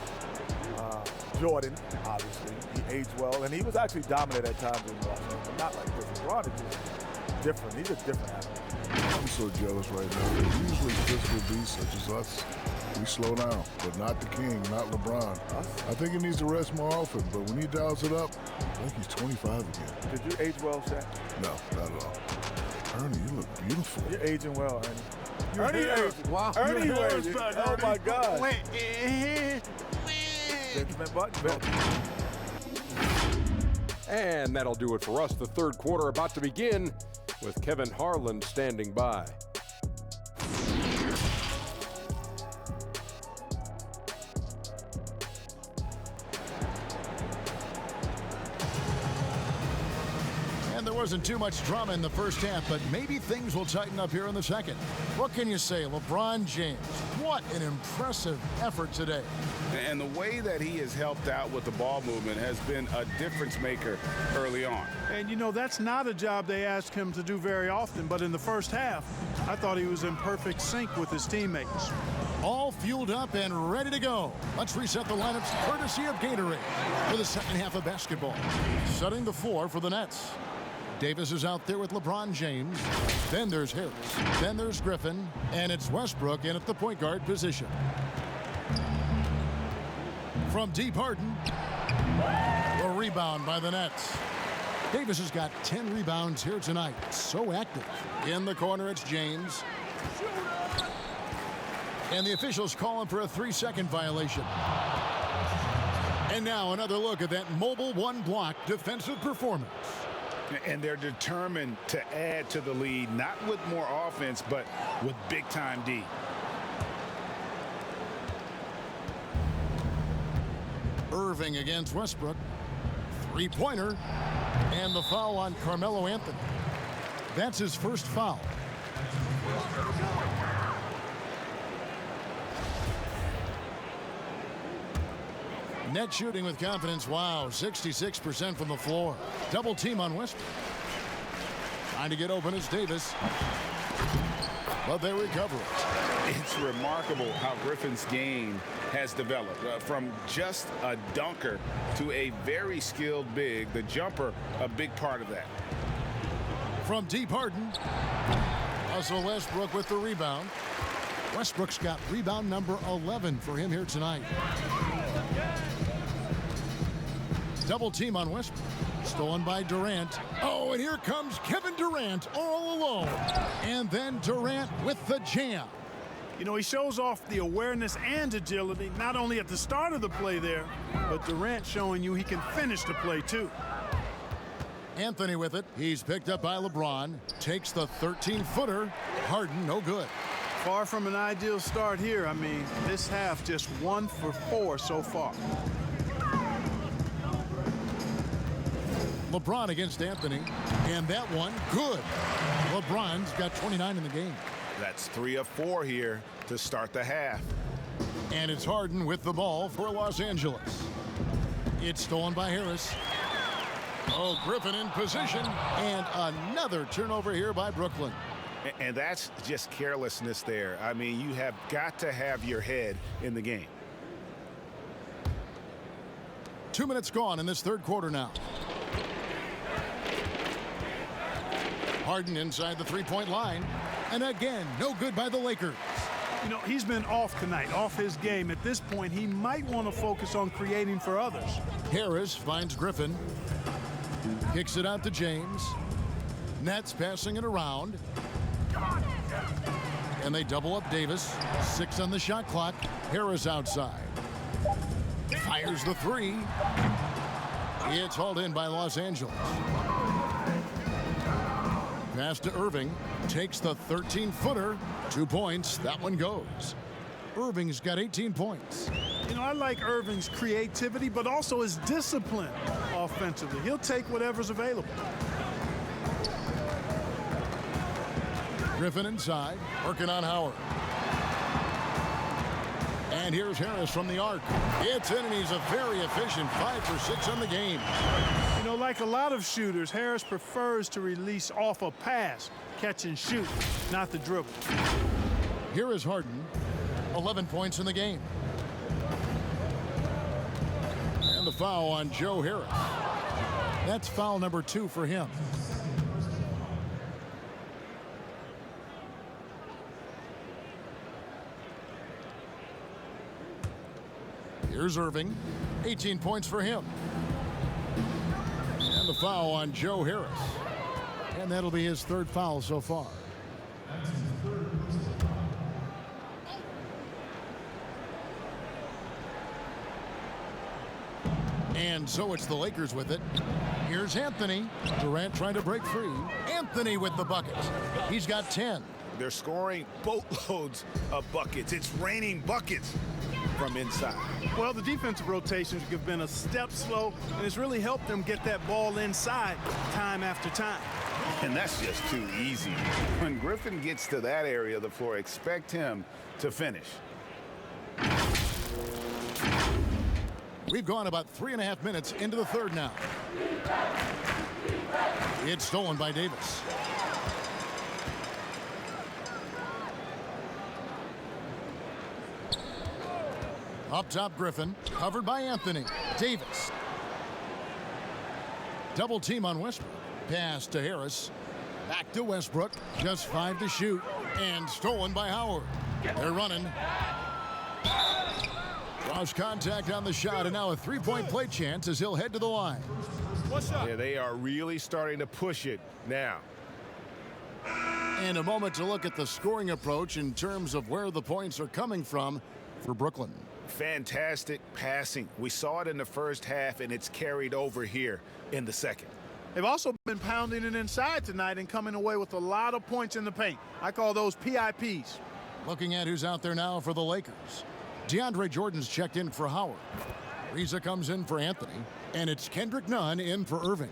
Jordan, obviously, he aged well, and he was actually dominant at times in Boston, but not like this. LeBron is just different. He's a different athlete. I'm so jealous right now. Usually physical beasts such as us, we slow down, but not the king, not LeBron. I think he needs to rest more often, but when he dials it up, I think he's 25 again. Did you age well, Shaq? No, not at all. Ernie, you look beautiful. You're aging well, Ernie. Ernie aging. Wow. Ernie Your hair's aging. done, Oh, Ernie. my God. Wait. Benjamin Button. And that'll do it for us. The third quarter about to begin with Kevin Harlan standing by. And there wasn't too much drama in the first half, but maybe things will tighten up here in the second. What can you say? LeBron James, what an impressive effort today. And the way that he has helped out with the ball movement has been a difference maker early on. And, you know, that's not a job they ask him to do very often, but in the first half, I thought he was in perfect sync with his teammates. All fueled up and ready to go. Let's reset the lineups courtesy of Gatorade for the second half of basketball. Setting the floor for the Nets. Davis is out there with LeBron James. Then there's Harris. Then there's Griffin. And it's Westbrook in at the point guard position. From deep, Harden. A rebound by the Nets. Davis has got 10 rebounds here tonight. So active. In the corner, it's James. And the officials call him for a 3-second violation. And now another look at that mobile one-block defensive performance. And they're determined to add to the lead, not with more offense, but with big-time D. Irving against Westbrook. Three-pointer. And the foul on Carmelo Anthony. That's his first foul. Net shooting with confidence. Wow, 66% from the floor. Double team on Westbrook. Trying to get open is Davis. But they recover it. It's remarkable how Griffin's game has developed. From just a dunker to a very skilled big. The jumper, a big part of that. From deep, Harden. Russell Westbrook with the rebound. Westbrook's got rebound number 11 for him here tonight. Double team on Westbrook. Stolen by Durant. Oh, and here comes Kevin Durant all alone. And then Durant with the jam. You know, he shows off the awareness and agility, not only at the start of the play there, but Durant showing you he can finish the play too. Anthony with it. He's picked up by LeBron. Takes the 13-footer. Harden, no good. Far from an ideal start here. I mean, this half just 1 for 4 so far. LeBron against Anthony, and that one good. LeBron's got 29 in the game. That's 3 of 4 here to start the half. And it's Harden with the ball for Los Angeles. It's stolen by Harris. Oh, Griffin in position, and another turnover here by Brooklyn. And that's just carelessness there. I mean, you have got to have your head in the game. 2 minutes gone in this third quarter now. Harden inside the three-point line. And again, no good by the Lakers. You know, he's been off tonight, off his game. At this point, he might want to focus on creating for others. Harris finds Griffin. Kicks it out to James. Nets passing it around. And they double up Davis. 6 on the shot clock. Harris outside. Fires the three. It's hauled in by Los Angeles. Pass to Irving. Takes the 13-footer. 2 points. That one goes. Irving's got 18 points. You know, I like Irving's creativity, but also his discipline offensively. He'll take whatever's available. Griffin inside, working on Howard. And here's Harris from the arc. It's in, and he's a very efficient 5 for 6 on the game. You know, like a lot of shooters, Harris prefers to release off a pass, catch and shoot, not the dribble. Here is Harden, 11 points in the game. And the foul on Joe Harris. That's foul number 2 for him. Here's Irving, 18 points for him. And the foul on Joe Harris. And that'll be his 3rd foul so far. And so it's the Lakers with it. Here's Anthony. Durant trying to break free. Anthony with the bucket. He's got 10. They're scoring boatloads of buckets. It's raining buckets from inside. Well, the defensive rotations have been a step slow, and it's really helped them get that ball inside time after time. And that's just too easy. When Griffin gets to that area of the floor, expect him to finish. We've gone about 3.5 minutes into the third now. It's stolen by Davis. Up top, Griffin, covered by Anthony. Davis. Double team on Westbrook. Pass to Harris. Back to Westbrook. Just 5 to shoot. And stolen by Howard. They're running. Draws contact on the shot, and now a 3-point play chance as he'll head to the line. Yeah, they are really starting to push it now. And a moment to look at the scoring approach in terms of where the points are coming from for Brooklyn. Fantastic passing. We saw it in the first half, and it's carried over here in the second. They've also been pounding it inside tonight and coming away with a lot of points in the paint. I call those PIPs. Looking at who's out there now for the Lakers. DeAndre Jordan's checked in for Howard. Riza comes in for Anthony. And it's Kendrick Nunn in for Irving.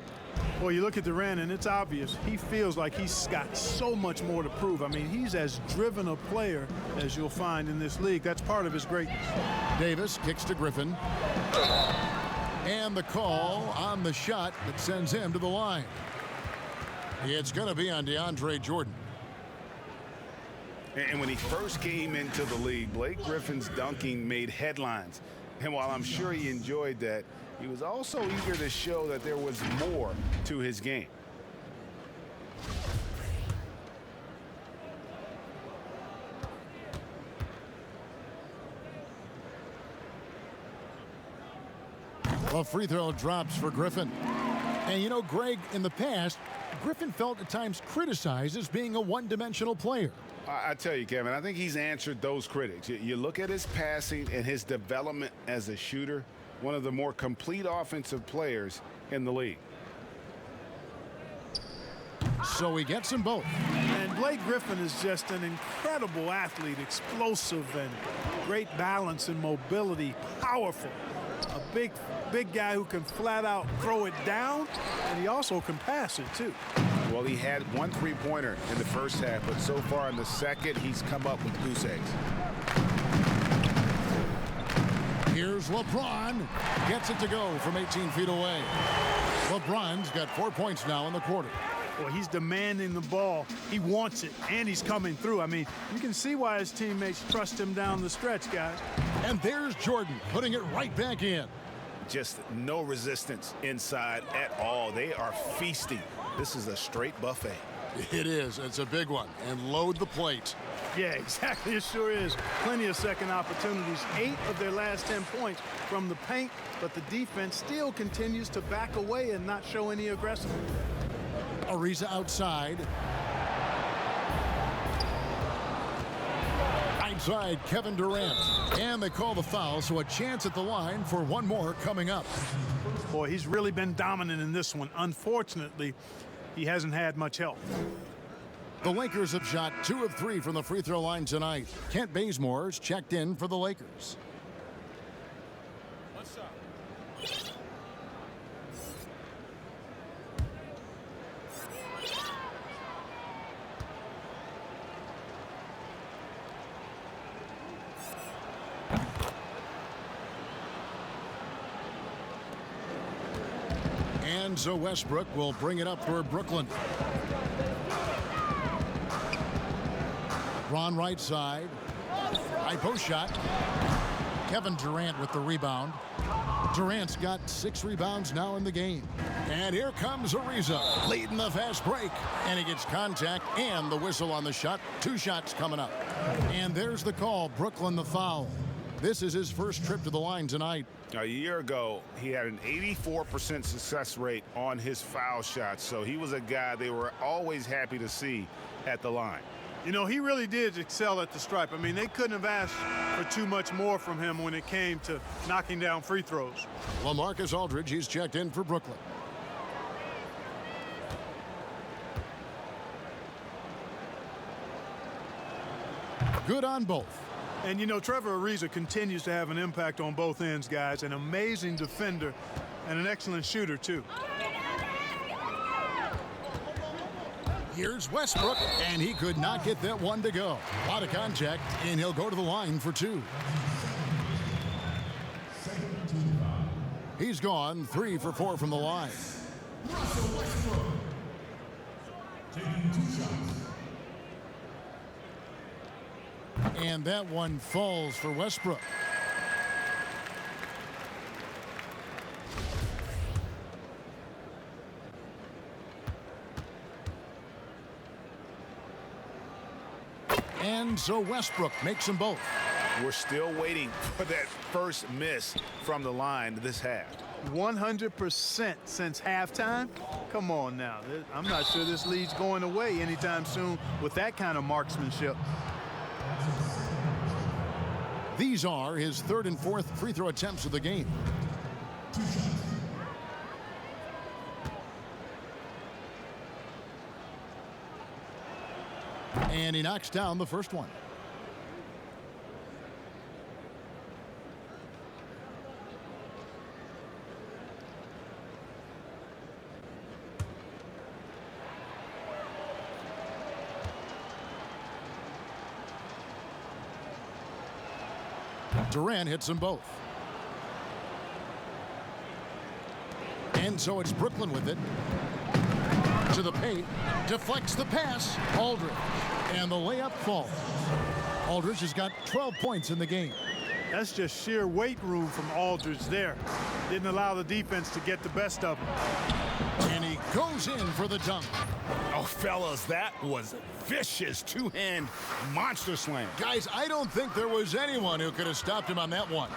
Well, you look at Durant, and it's obvious he feels like he's got so much more to prove. I mean, he's as driven a player as you'll find in this league. That's part of his greatness. Davis kicks to Griffin. And the call on the shot that sends him to the line. It's going to be on DeAndre Jordan. And when he first came into the league, Blake Griffin's dunking made headlines. And while I'm sure he enjoyed that, he was also eager to show that there was more to his game. A free throw drops for Griffin. And you know, Greg, in the past, Griffin felt at times criticized as being a one-dimensional player. I tell you, Kevin, I think he's answered those critics. You look at his passing and his development as a shooter, one of the more complete offensive players in the league. So he gets them both. And Blake Griffin is just an incredible athlete, explosive and great balance and mobility, powerful. A big guy who can flat out throw it down, and he also can pass it too. Well, he had one three-pointer in the first half, but so far in the second, he's come up with goose eggs. Here's LeBron. Gets it to go from 18 feet away. LeBron's got 4 points now in the quarter. Well, he's demanding the ball. He wants it, and he's coming through. I mean, you can see why his teammates trust him down the stretch, guys. And there's Jordan putting it right back in. Just no resistance inside at all. They are feasting. This is a straight buffet. It is. It's a big one. And load the plate. Yeah, exactly. It sure is. Plenty of second opportunities. 8 of their last 10 points from the paint, but the defense still continues to back away and not show any aggressiveness. Ariza outside. Outside, Kevin Durant. And they call the foul, so a chance at the line for one more coming up. Boy, he's really been dominant in this one. Unfortunately, he hasn't had much help. The Lakers have shot 2 of 3 from the free throw line tonight. Kent Bazemore's checked in for the Lakers. What's up? And so Westbrook will bring it up for Brooklyn. Ron right side. High post shot. Kevin Durant with the rebound. Durant's got 6 rebounds now in the game. And here comes Ariza leading the fast break. And he gets contact and the whistle on the shot. 2 shots coming up. And there's the call. Brooklyn the foul. This is his first trip to the line tonight. A year ago, he had an 84% success rate on his foul shots. So he was a guy they were always happy to see at the line. You know, he really did excel at the stripe. I mean, they couldn't have asked for too much more from him when it came to knocking down free throws. LaMarcus Aldridge, he's checked in for Brooklyn. Good on both. And, you know, Trevor Ariza continues to have an impact on both ends, guys. An amazing defender and an excellent shooter, too. Here's Westbrook, and he could not get that one to go. A lot of contact, and he'll go to the line for 2. He's gone 3 for 4 from the line. And that one falls for Westbrook. And so Westbrook makes them both. We're still waiting for that first miss from the line this half. 100% since halftime? Come on now. I'm not sure this lead's going away anytime soon with that kind of marksmanship. These are his 3rd and 4th free throw attempts of the game. And he knocks down the first one. Durant hits them both. And so it's Brooklyn with it. To the paint. Deflects the pass. Aldridge. And the layup falls. Aldridge has got 12 points in the game. That's just sheer weight room from Aldridge there. Didn't allow the defense to get the best of him. And he goes in for the dunk. Oh, fellas, that was vicious two-hand monster slam. Guys, I don't think there was anyone who could have stopped him on that one.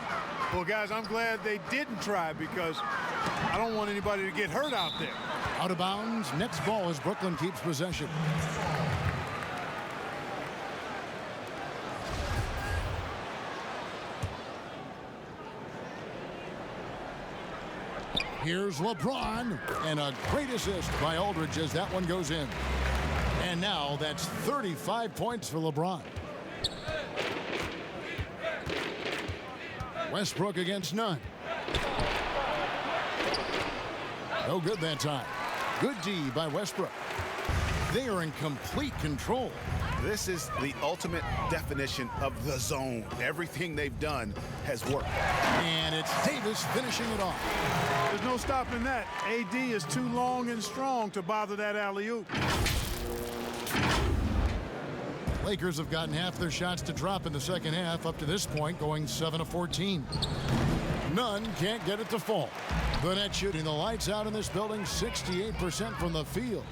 Well, guys, I'm glad they didn't try because I don't want anybody to get hurt out there. Out of bounds, Nets ball as Brooklyn keeps possession. Here's LeBron, and a great assist by Aldridge as that one goes in. And now that's 35 points for LeBron. Westbrook against none. No good that time. Good D by Westbrook. They are in complete control. This is the ultimate definition of the zone. Everything they've done has worked. And it's Davis finishing it off. There's no stopping that. AD is too long and strong to bother that alley-oop. Lakers have gotten half their shots to drop in the second half up to this point, going 7 of 14. None can't get it to fall. The Nets shooting the lights out in this building, 68% from the field.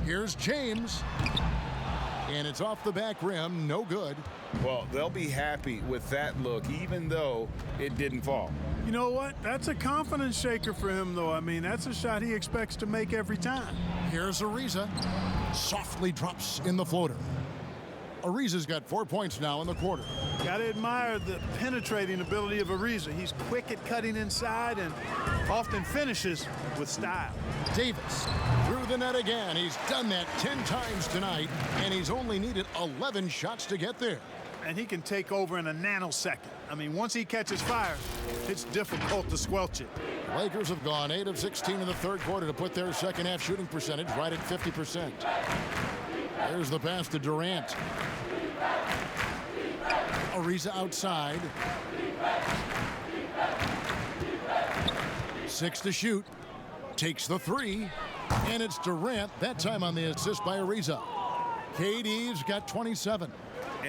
Here's James. And it's off the back rim, no good. Well, they'll be happy with that look, even though it didn't fall. You know what? That's a confidence shaker for him, though. I mean, that's a shot he expects to make every time. Here's Ariza. Softly drops in the floater. Ariza's got 4 points now in the quarter. Gotta admire the penetrating ability of Ariza. He's quick at cutting inside and often finishes with style. Davis through the net again. He's done that 10 times tonight, and he's only needed 11 shots to get there. And he can take over in a nanosecond. I mean, once he catches fire, it's difficult to squelch it. Lakers have gone 8 of 16 in the third quarter to put their second half shooting percentage right at 50%. There's the pass to Durant. Ariza outside. 6 to shoot. Takes the 3. And it's Durant, that time on the assist by Ariza. KD's got 27.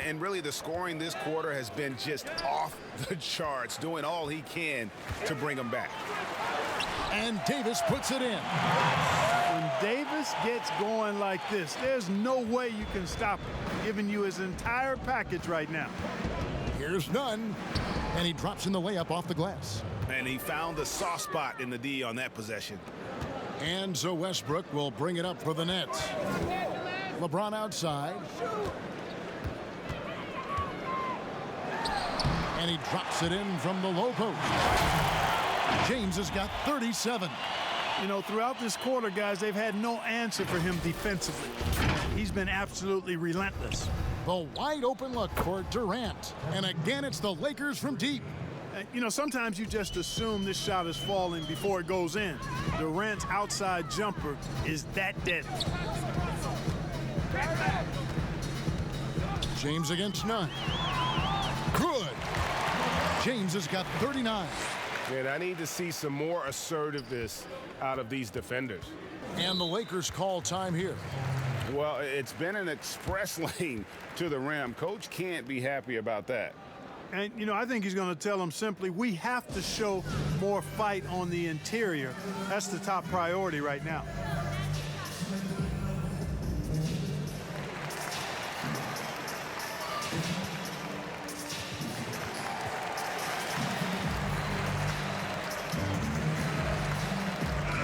And really, the scoring this quarter has been just off the charts, doing all he can to bring them back. And Davis puts it in. When Davis gets going like this, there's no way you can stop him, giving you his entire package right now. Here's none. And he drops in the layup off the glass. And he found the soft spot in the D on that possession. And so Westbrook will bring it up for the Nets. LeBron outside. And he drops it in from the low post. James has got 37. You know, throughout this quarter, guys, they've had no answer for him defensively. He's been absolutely relentless. The wide open look for Durant. And again, it's the Lakers from deep. You know, sometimes you just assume this shot is falling before it goes in. Durant's outside jumper is that deadly. James against none. Good. James has got 39. Man, I need to see some more assertiveness out of these defenders. And the Lakers call time here. Well, it's been an express lane to the rim. Coach can't be happy about that. And, you know, I think he's going to tell them simply, we have to show more fight on the interior. That's the top priority right now.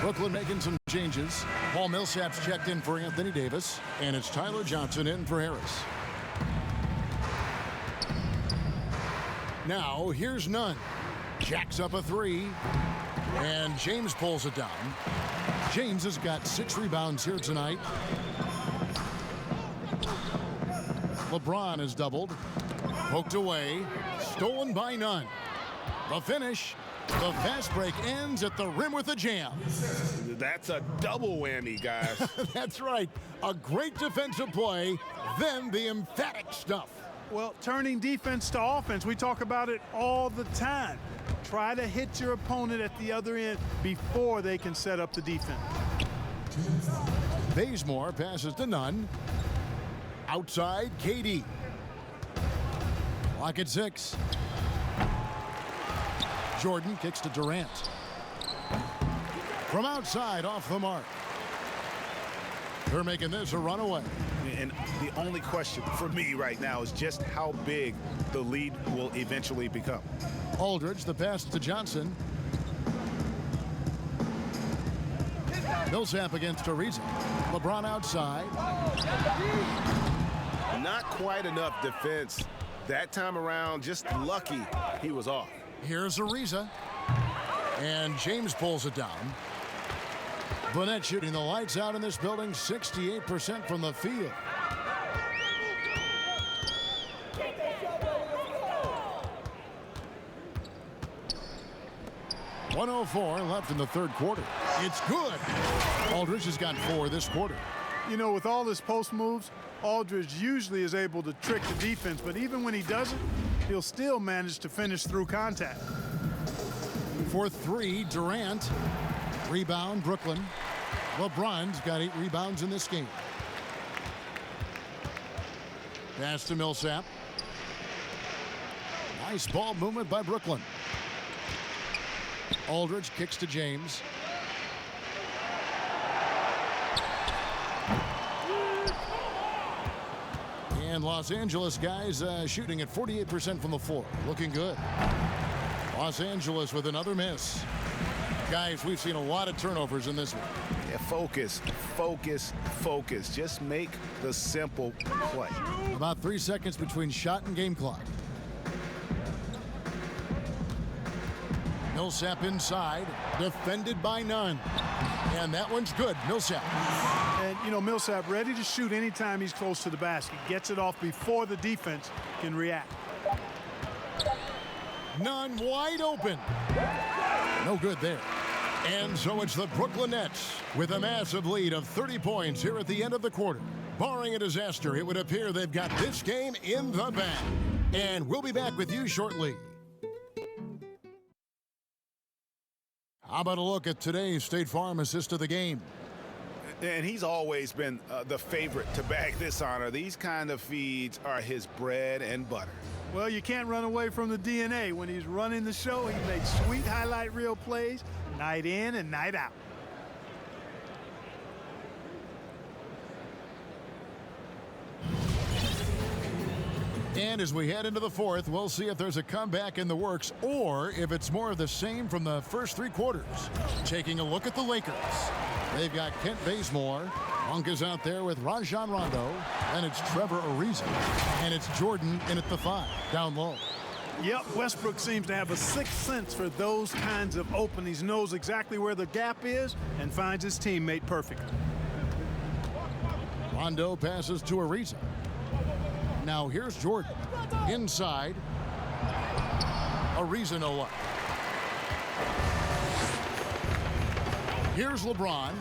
Brooklyn making some changes. Paul Millsap's checked in for Anthony Davis, and it's Tyler Johnson in for Harris. Now, here's none. Jacks up a 3, and James pulls it down. James has got 6 rebounds here tonight. LeBron is doubled. Poked away. Stolen by none. The finish. The fast break ends at the rim with a jam. That's a double whammy, guys. That's right. A great defensive play, then the emphatic stuff. Well, turning defense to offense, we talk about it all the time. Try to hit your opponent at the other end before they can set up the defense. Bazemore passes to Nunn. Outside, KD. Lock at 6. Jordan kicks to Durant. From outside, off the mark. They're making this a runaway. And the only question for me right now is just how big the lead will eventually become. Aldridge, the pass to Johnson. Millsap against Ariza. LeBron outside. Not quite enough defense. That time around, just lucky he was off. Here's Ariza. And James pulls it down. Burnett shooting the lights out in this building, 68% from the field. .104 left in the third quarter. It's good. Aldridge has got 4 this quarter. You know, with all his post moves, Aldridge usually is able to trick the defense, but even when he doesn't, he'll still manage to finish through contact. For 3, Durant. Rebound, Brooklyn. LeBron's got 8 rebounds in this game. Pass to Millsap. Nice ball movement by Brooklyn. Aldridge kicks to James. And Los Angeles guys shooting at 48% from the floor. Looking good. Los Angeles with another miss. Guys, we've seen a lot of turnovers in this one. Yeah, focus, focus, focus. Just make the simple play. About 3 seconds between shot and game clock. Millsap inside, defended by none. And that one's good, Millsap. And, you know, Millsap ready to shoot anytime he's close to the basket. Gets it off before the defense can react. None wide open. No good there. And so it's the Brooklyn Nets with a massive lead of 30 points here at the end of the quarter. Barring a disaster, it would appear they've got this game in the bag. And we'll be back with you shortly. How about a look at today's State Farm assist of the game? And he's always been the favorite to bag this honor. These kind of feeds are his bread and butter. Well, you can't run away from the DNA. When he's running the show, he makes sweet highlight reel plays night in and night out. And as we head into the fourth, we'll see if there's a comeback in the works or if it's more of the same from the first 3 quarters. Taking a look at the Lakers. They've got Kent Bazemore. Monk is out there with Rajon Rondo. And it's Trevor Ariza. And it's Jordan in at the 5, down low. Yep, Westbrook seems to have a sixth sense for those kinds of openings. Knows exactly where the gap is and finds his teammate perfectly. Rondo passes to Ariza. Now here's Jordan. Inside. Ariza no luck. Here's LeBron.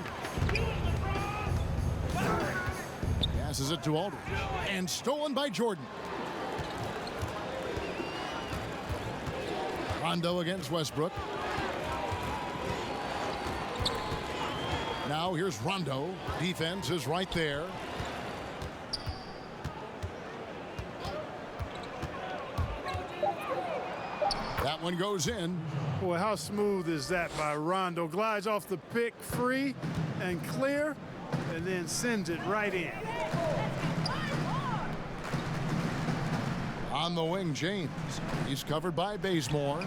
Passes it to Aldridge. And stolen by Jordan. Rondo against Westbrook. Now here's Rondo. Defense is right there. That one goes in. Boy, how smooth is that by Rondo? Glides off the pick free and clear, and then sends it right in. On the wing, James. He's covered by Bazemore.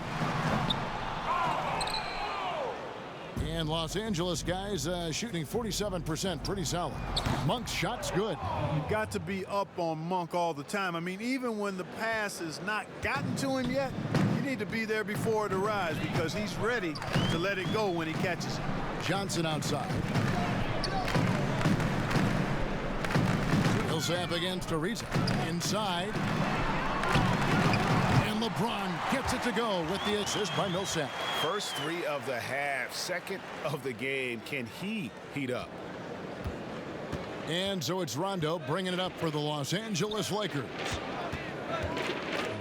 And Los Angeles guys shooting 47%, pretty solid. Monk's shot's good. You've got to be up on Monk all the time. I mean, even when the pass has not gotten to him yet, you need to be there before it arrives because he's ready to let it go when he catches it. Johnson outside. Millsap against Ariza. Inside. And LeBron gets it to go with the assist by Millsap. First three of the half, second of the game. Can he heat up? And so it's Rondo bringing it up for the Los Angeles Lakers.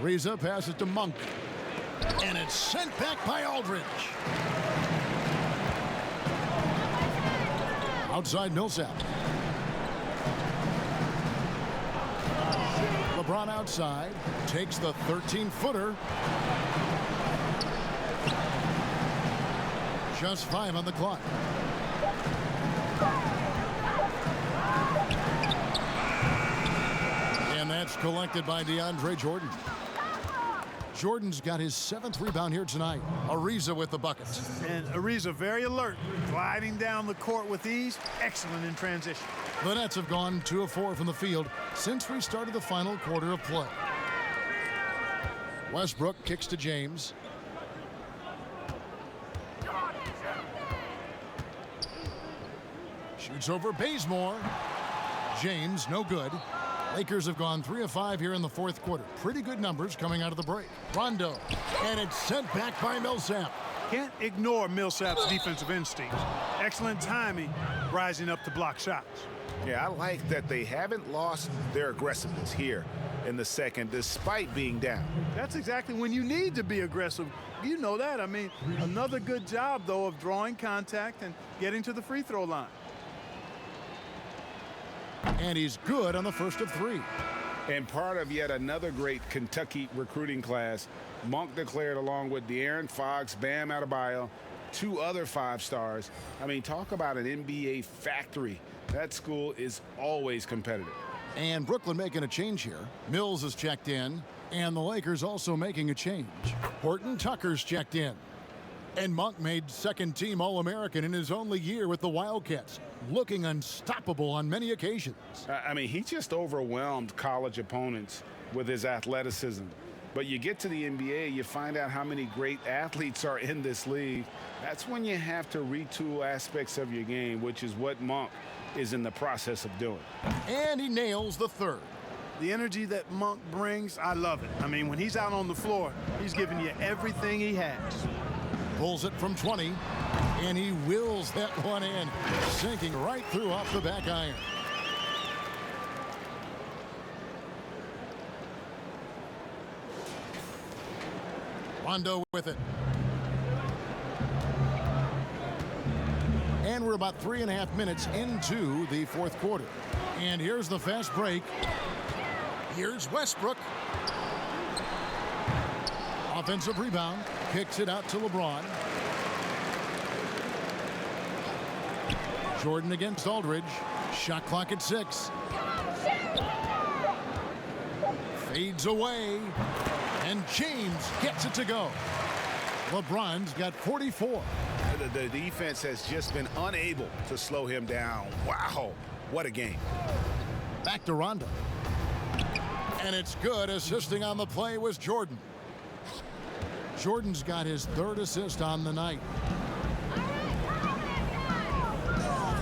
Ariza passes to Monk. And it's sent back by Aldridge. Outside Millsap. LeBron outside. Takes the 13-footer. Just 5 on the clock. And that's collected by DeAndre Jordan. Jordan's got his 7th rebound here tonight. Ariza with the buckets. And Ariza very alert, gliding down the court with ease. Excellent in transition. The Nets have gone 2 of 4 from the field since we started the final quarter of play. Westbrook kicks to James. Shoots over Bazemore. James, no good. Lakers have gone 3 of 5 here in the 4th quarter. Pretty good numbers coming out of the break. Rondo, and it's sent back by Millsap. Can't ignore Millsap's defensive instincts. Excellent timing, rising up to block shots. Yeah, I like that they haven't lost their aggressiveness here in the second, despite being down. That's exactly when you need to be aggressive. You know that. I mean, another good job, though, of drawing contact and getting to the free throw line. And he's good on the first of 3. And part of yet another great Kentucky recruiting class, Monk declared along with De'Aaron Fox, Bam Adebayo, 2 other 5-stars. I mean, talk about an NBA factory. That school is always competitive. And Brooklyn making a change here. Mills is checked in, and the Lakers also making a change. Horton Tucker's checked in. And Monk made 2nd-team All-American in his only year with the Wildcats, looking unstoppable on many occasions. I mean, he just overwhelmed college opponents with his athleticism. But you get to the NBA, you find out how many great athletes are in this league. That's when you have to retool aspects of your game, which is what Monk is in the process of doing. And he nails the 3rd. The energy that Monk brings, I love it. I mean, when he's out on the floor, he's giving you everything he has. Pulls it from 20, and he wills that one in, sinking right through off the back iron. Rondo with it. And we're about 3.5 minutes into the 4th quarter. And here's the fast break. Here's Westbrook. Offensive rebound. Kicks it out to LeBron. Jordan against Aldridge. Shot clock at 6. Fades away. And James gets it to go. LeBron's got 44. The defense has just been unable to slow him down. Wow, what a game. Back to Rondo. And it's good. Assisting on the play was Jordan. Jordan's got his 3rd assist on the night.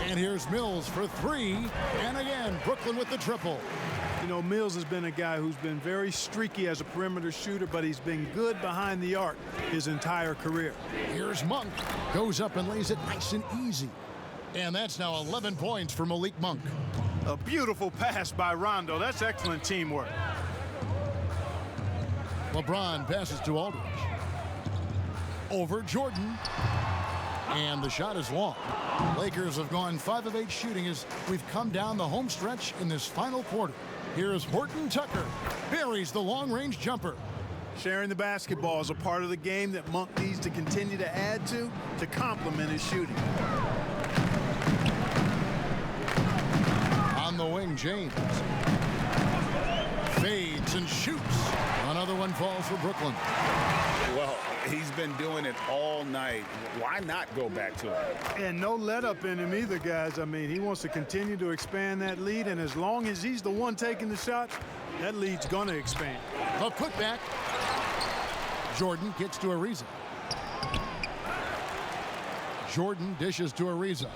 And here's Mills for 3. And again, Brooklyn with the triple. You know, Mills has been a guy who's been very streaky as a perimeter shooter, but he's been good behind the arc his entire career. Here's Monk. Goes up and lays it nice and easy. And that's now 11 points for Malik Monk. A beautiful pass by Rondo. That's excellent teamwork. LeBron passes to Aldridge. Over Jordan. And the shot is long. Lakers have gone 5 of 8 shooting as we've come down the home stretch in this final quarter. Here's Horton Tucker. Buries the long-range jumper. Sharing the basketball is a part of the game that Monk needs to continue to add to complement his shooting. On the wing, James. Fades and shoots. Another one falls for Brooklyn. Well, he's been doing it all night. Why not go back to it? And no let up in him either, guys. I mean, he wants to continue to expand that lead, and as long as he's the one taking the shot, that lead's going to expand. A putback. Jordan gets to Ariza. Jordan dishes to Ariza.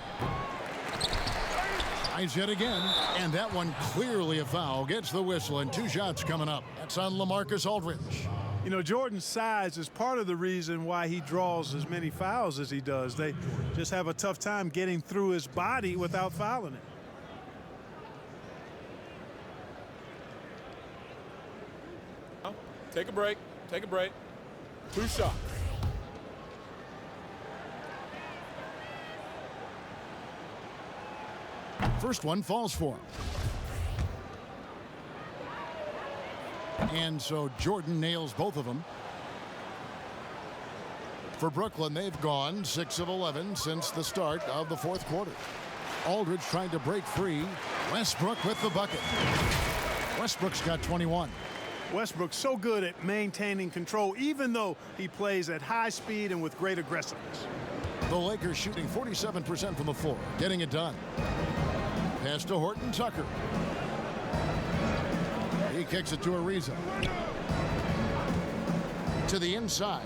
Tries yet again, and that one clearly a foul. Gets the whistle, and 2 shots coming up. That's on LaMarcus Aldridge. You know, Jordan's size is part of the reason why he draws as many fouls as he does. They just have a tough time getting through his body without fouling it. Take a break. Take a break. 2 shots. First one falls for him. And so Jordan nails both of them. For Brooklyn, they've gone 6 of 11 since the start of the 4th quarter. Aldridge trying to break free. Westbrook with the bucket. Westbrook's got 21. Westbrook's so good at maintaining control, even though he plays at high speed and with great aggressiveness. The Lakers shooting 47% from the floor, getting it done. Pass to Horton Tucker. He kicks it to Ariza. To the inside.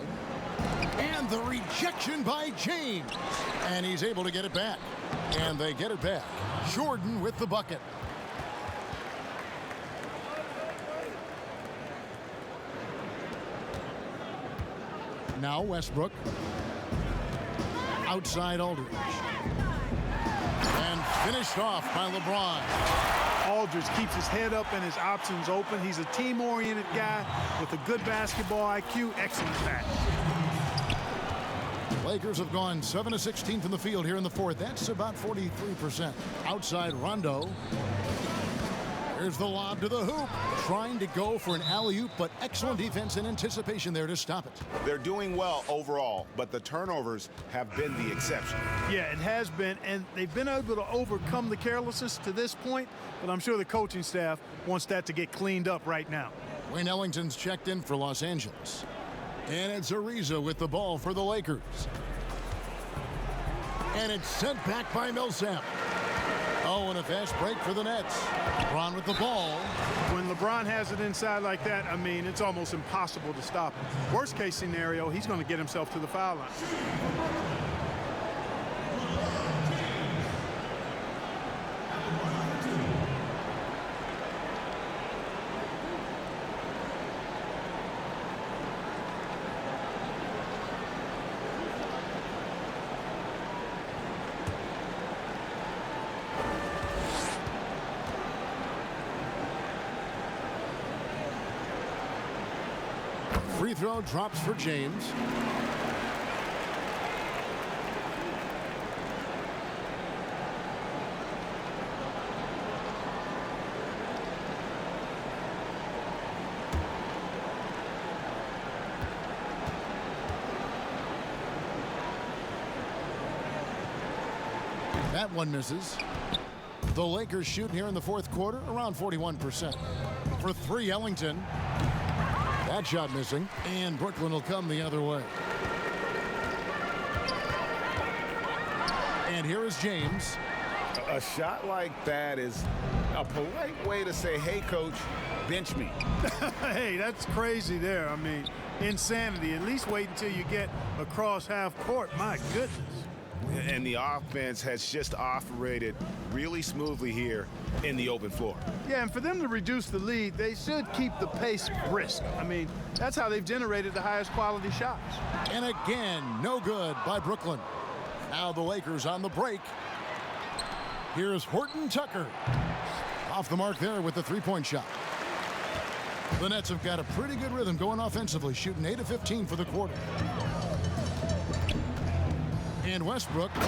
And the rejection by James. And he's able to get it back. And they get it back. Jordan with the bucket. Now Westbrook. Outside Aldridge. And finished off by LeBron. Aldridge keeps his head up and his options open. He's a team-oriented guy with a good basketball IQ. Excellent pass. Lakers have gone 7 of 16 from the field here in the 4th. That's about 43%. Outside Rondo. Here's the lob to the hoop. Trying to go for an alley-oop, but excellent defense and anticipation there to stop it. They're doing well overall, but the turnovers have been the exception. Yeah, it has been, and they've been able to overcome the carelessness to this point, but I'm sure the coaching staff wants that to get cleaned up right now. Wayne Ellington's checked in for Los Angeles. And it's Ariza with the ball for the Lakers. And it's sent back by Millsap. Oh, and a fast break for the Nets. LeBron with the ball. When LeBron has it inside like that, I mean, it's almost impossible to stop him. Worst case scenario, he's going to get himself to the foul line. Free throw drops for James. That one misses. The Lakers shooting here in the 4th quarter around 41%. For 3, Ellington. That shot missing, and Brooklyn will come the other way. And here is James. A shot like that is a polite way to say, hey, coach, bench me. Hey, that's crazy there. I mean, insanity. At least wait until you get across half court. My goodness. And the offense has just operated really smoothly here in the open floor. Yeah, and for them to reduce the lead, they should keep the pace brisk. I mean, that's how they've generated the highest quality shots. And again, no good by Brooklyn. Now the Lakers on the break. Here's Horton Tucker. Off the mark there with the 3-point shot. The Nets have got a pretty good rhythm going offensively, shooting 8 of 15 for the quarter. And Westbrook. Oh,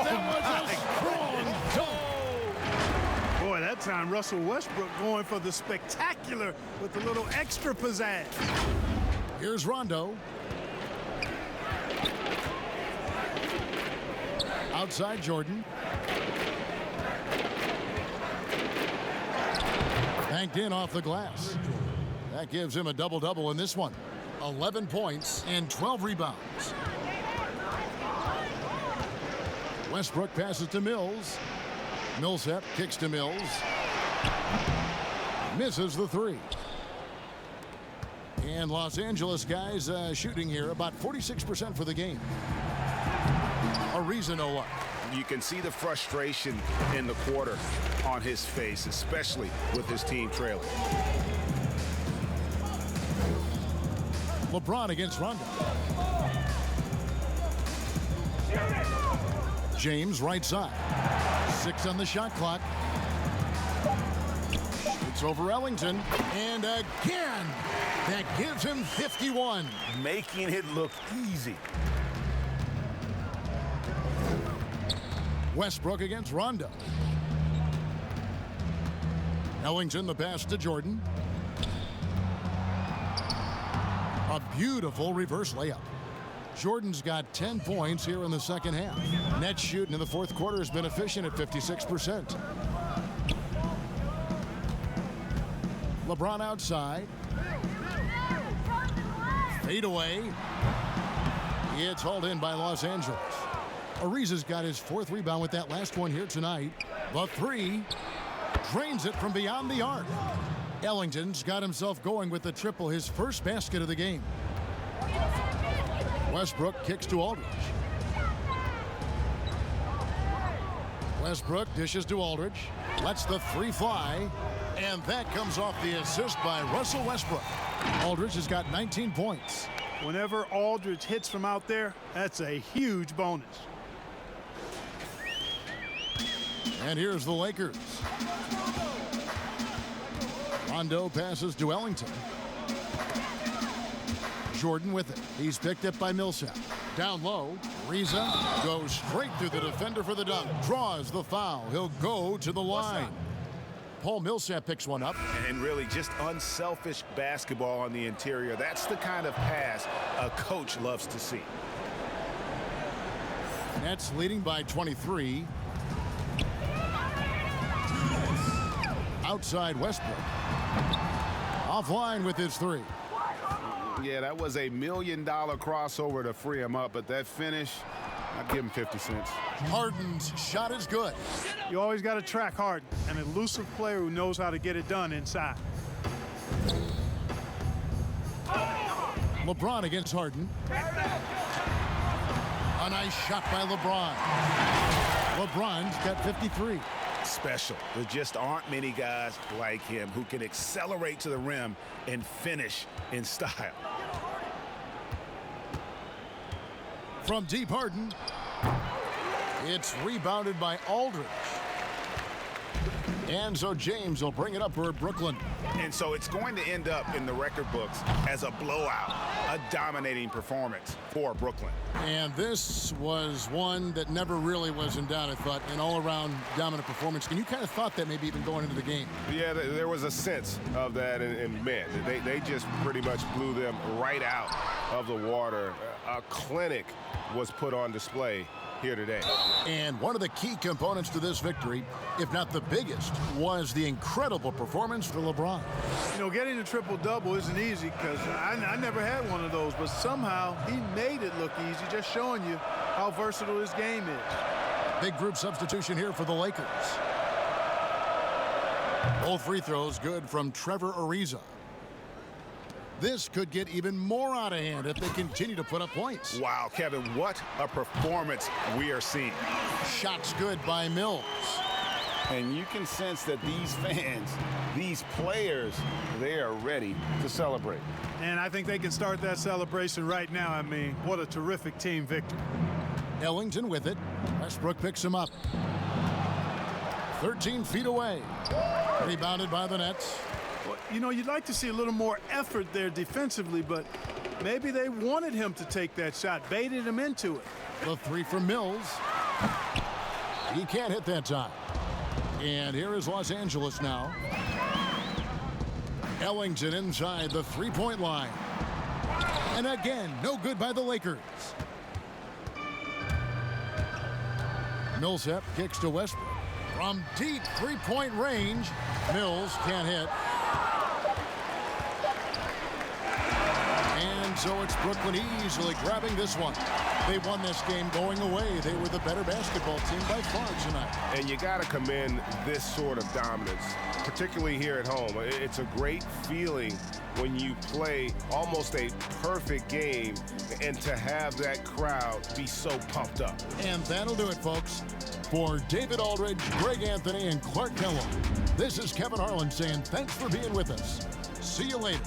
that was a strong dunk. Boy, that time Russell Westbrook going for the spectacular with a little extra pizzazz. Here's Rondo. Outside Jordan. Banked in off the glass. That gives him a double-double in this one. 11 points and 12 rebounds. Westbrook passes to Mills. Millsap kicks to Mills. Misses the 3. And Los Angeles guys shooting here about 46% for the game. Ariza no luck. You can see the frustration in the quarter on his face, especially with his team trailing. LeBron against Rondo. James right side. 6 on the shot clock. It's over Ellington. And again, that gives him 51. Making it look easy. Westbrook against Rondo. Ellington the pass to Jordan. A beautiful reverse layup. Jordan's got 10 points here in the second half. Net shooting in the fourth quarter has been efficient at 56%. LeBron outside. Fade away. It's hauled in by Los Angeles. Ariza's got his 4th rebound with that last one here tonight. The 3 drains it from beyond the arc. Ellington's got himself going with the triple, his first basket of the game. Westbrook kicks to Aldridge. Westbrook dishes to Aldridge. Lets the 3 fly. And that comes off the assist by Russell Westbrook. Aldridge has got 19 points. Whenever Aldridge hits from out there, that's a huge bonus. And here's the Lakers. Rondo passes to Ellington. Jordan with it. He's picked up by Millsap. Down low, Ariza goes straight through the defender for the dunk. Draws the foul. He'll go to the line. Paul Millsap picks one up. And really just unselfish basketball on the interior. That's the kind of pass a coach loves to see. Nets leading by 23. Outside Westbrook. Offline with his 3. Yeah, that was a $1 million crossover to free him up, but that finish, I'd give him 50 cents. Harden's shot is good. You always got to track Harden, an elusive player who knows how to get it done inside. LeBron against Harden. A nice shot by LeBron. LeBron's got 53. Special. There just aren't many guys like him who can accelerate to the rim and finish in style. From deep, Harden. It's rebounded by Aldridge. And so James will bring it up for Brooklyn. And so it's going to end up in the record books as a blowout, a dominating performance for Brooklyn. And this was one that never really was in doubt, I thought, an all-around dominant performance. And you kind of thought that maybe even going into the game. Yeah, there was a sense of that, and man, they just pretty much blew them right out of the water. A clinic was put on display here today. And one of the key components to this victory, if not the biggest, was the incredible performance for LeBron. You know, getting a triple-double isn't easy because I never had one of those, but somehow he made it look easy, just showing you how versatile his game is. Big group substitution here for the Lakers. Both free throws good from Trevor Ariza. This could get even more out of hand if they continue to put up points. Wow, Kevin, what a performance we are seeing. Shots good by Mills. And you can sense that these fans, these players, they are ready to celebrate. And I think they can start that celebration right now. I mean, what a terrific team victory. Ellington with it. Westbrook picks him up. 13 feet away. Rebounded by the Nets. Well, you know, you'd like to see a little more effort there defensively, but maybe they wanted him to take that shot, baited him into it. The 3 from Mills. He can't hit that time. And here is Los Angeles now. Ellington inside the 3-point line. And again, no good by the Lakers. Millsap kicks to Westbrook. From deep 3-point range, Mills can't hit. And so it's Brooklyn easily grabbing this one. They won this game going away. They were the better basketball team by far tonight. And you got to commend this sort of dominance, particularly here at home. It's a great feeling when you play almost a perfect game and to have that crowd be so pumped up. And that'll do it, folks. For David Aldridge, Greg Anthony, and Clark Kellogg, this is Kevin Harlan saying thanks for being with us. See you later.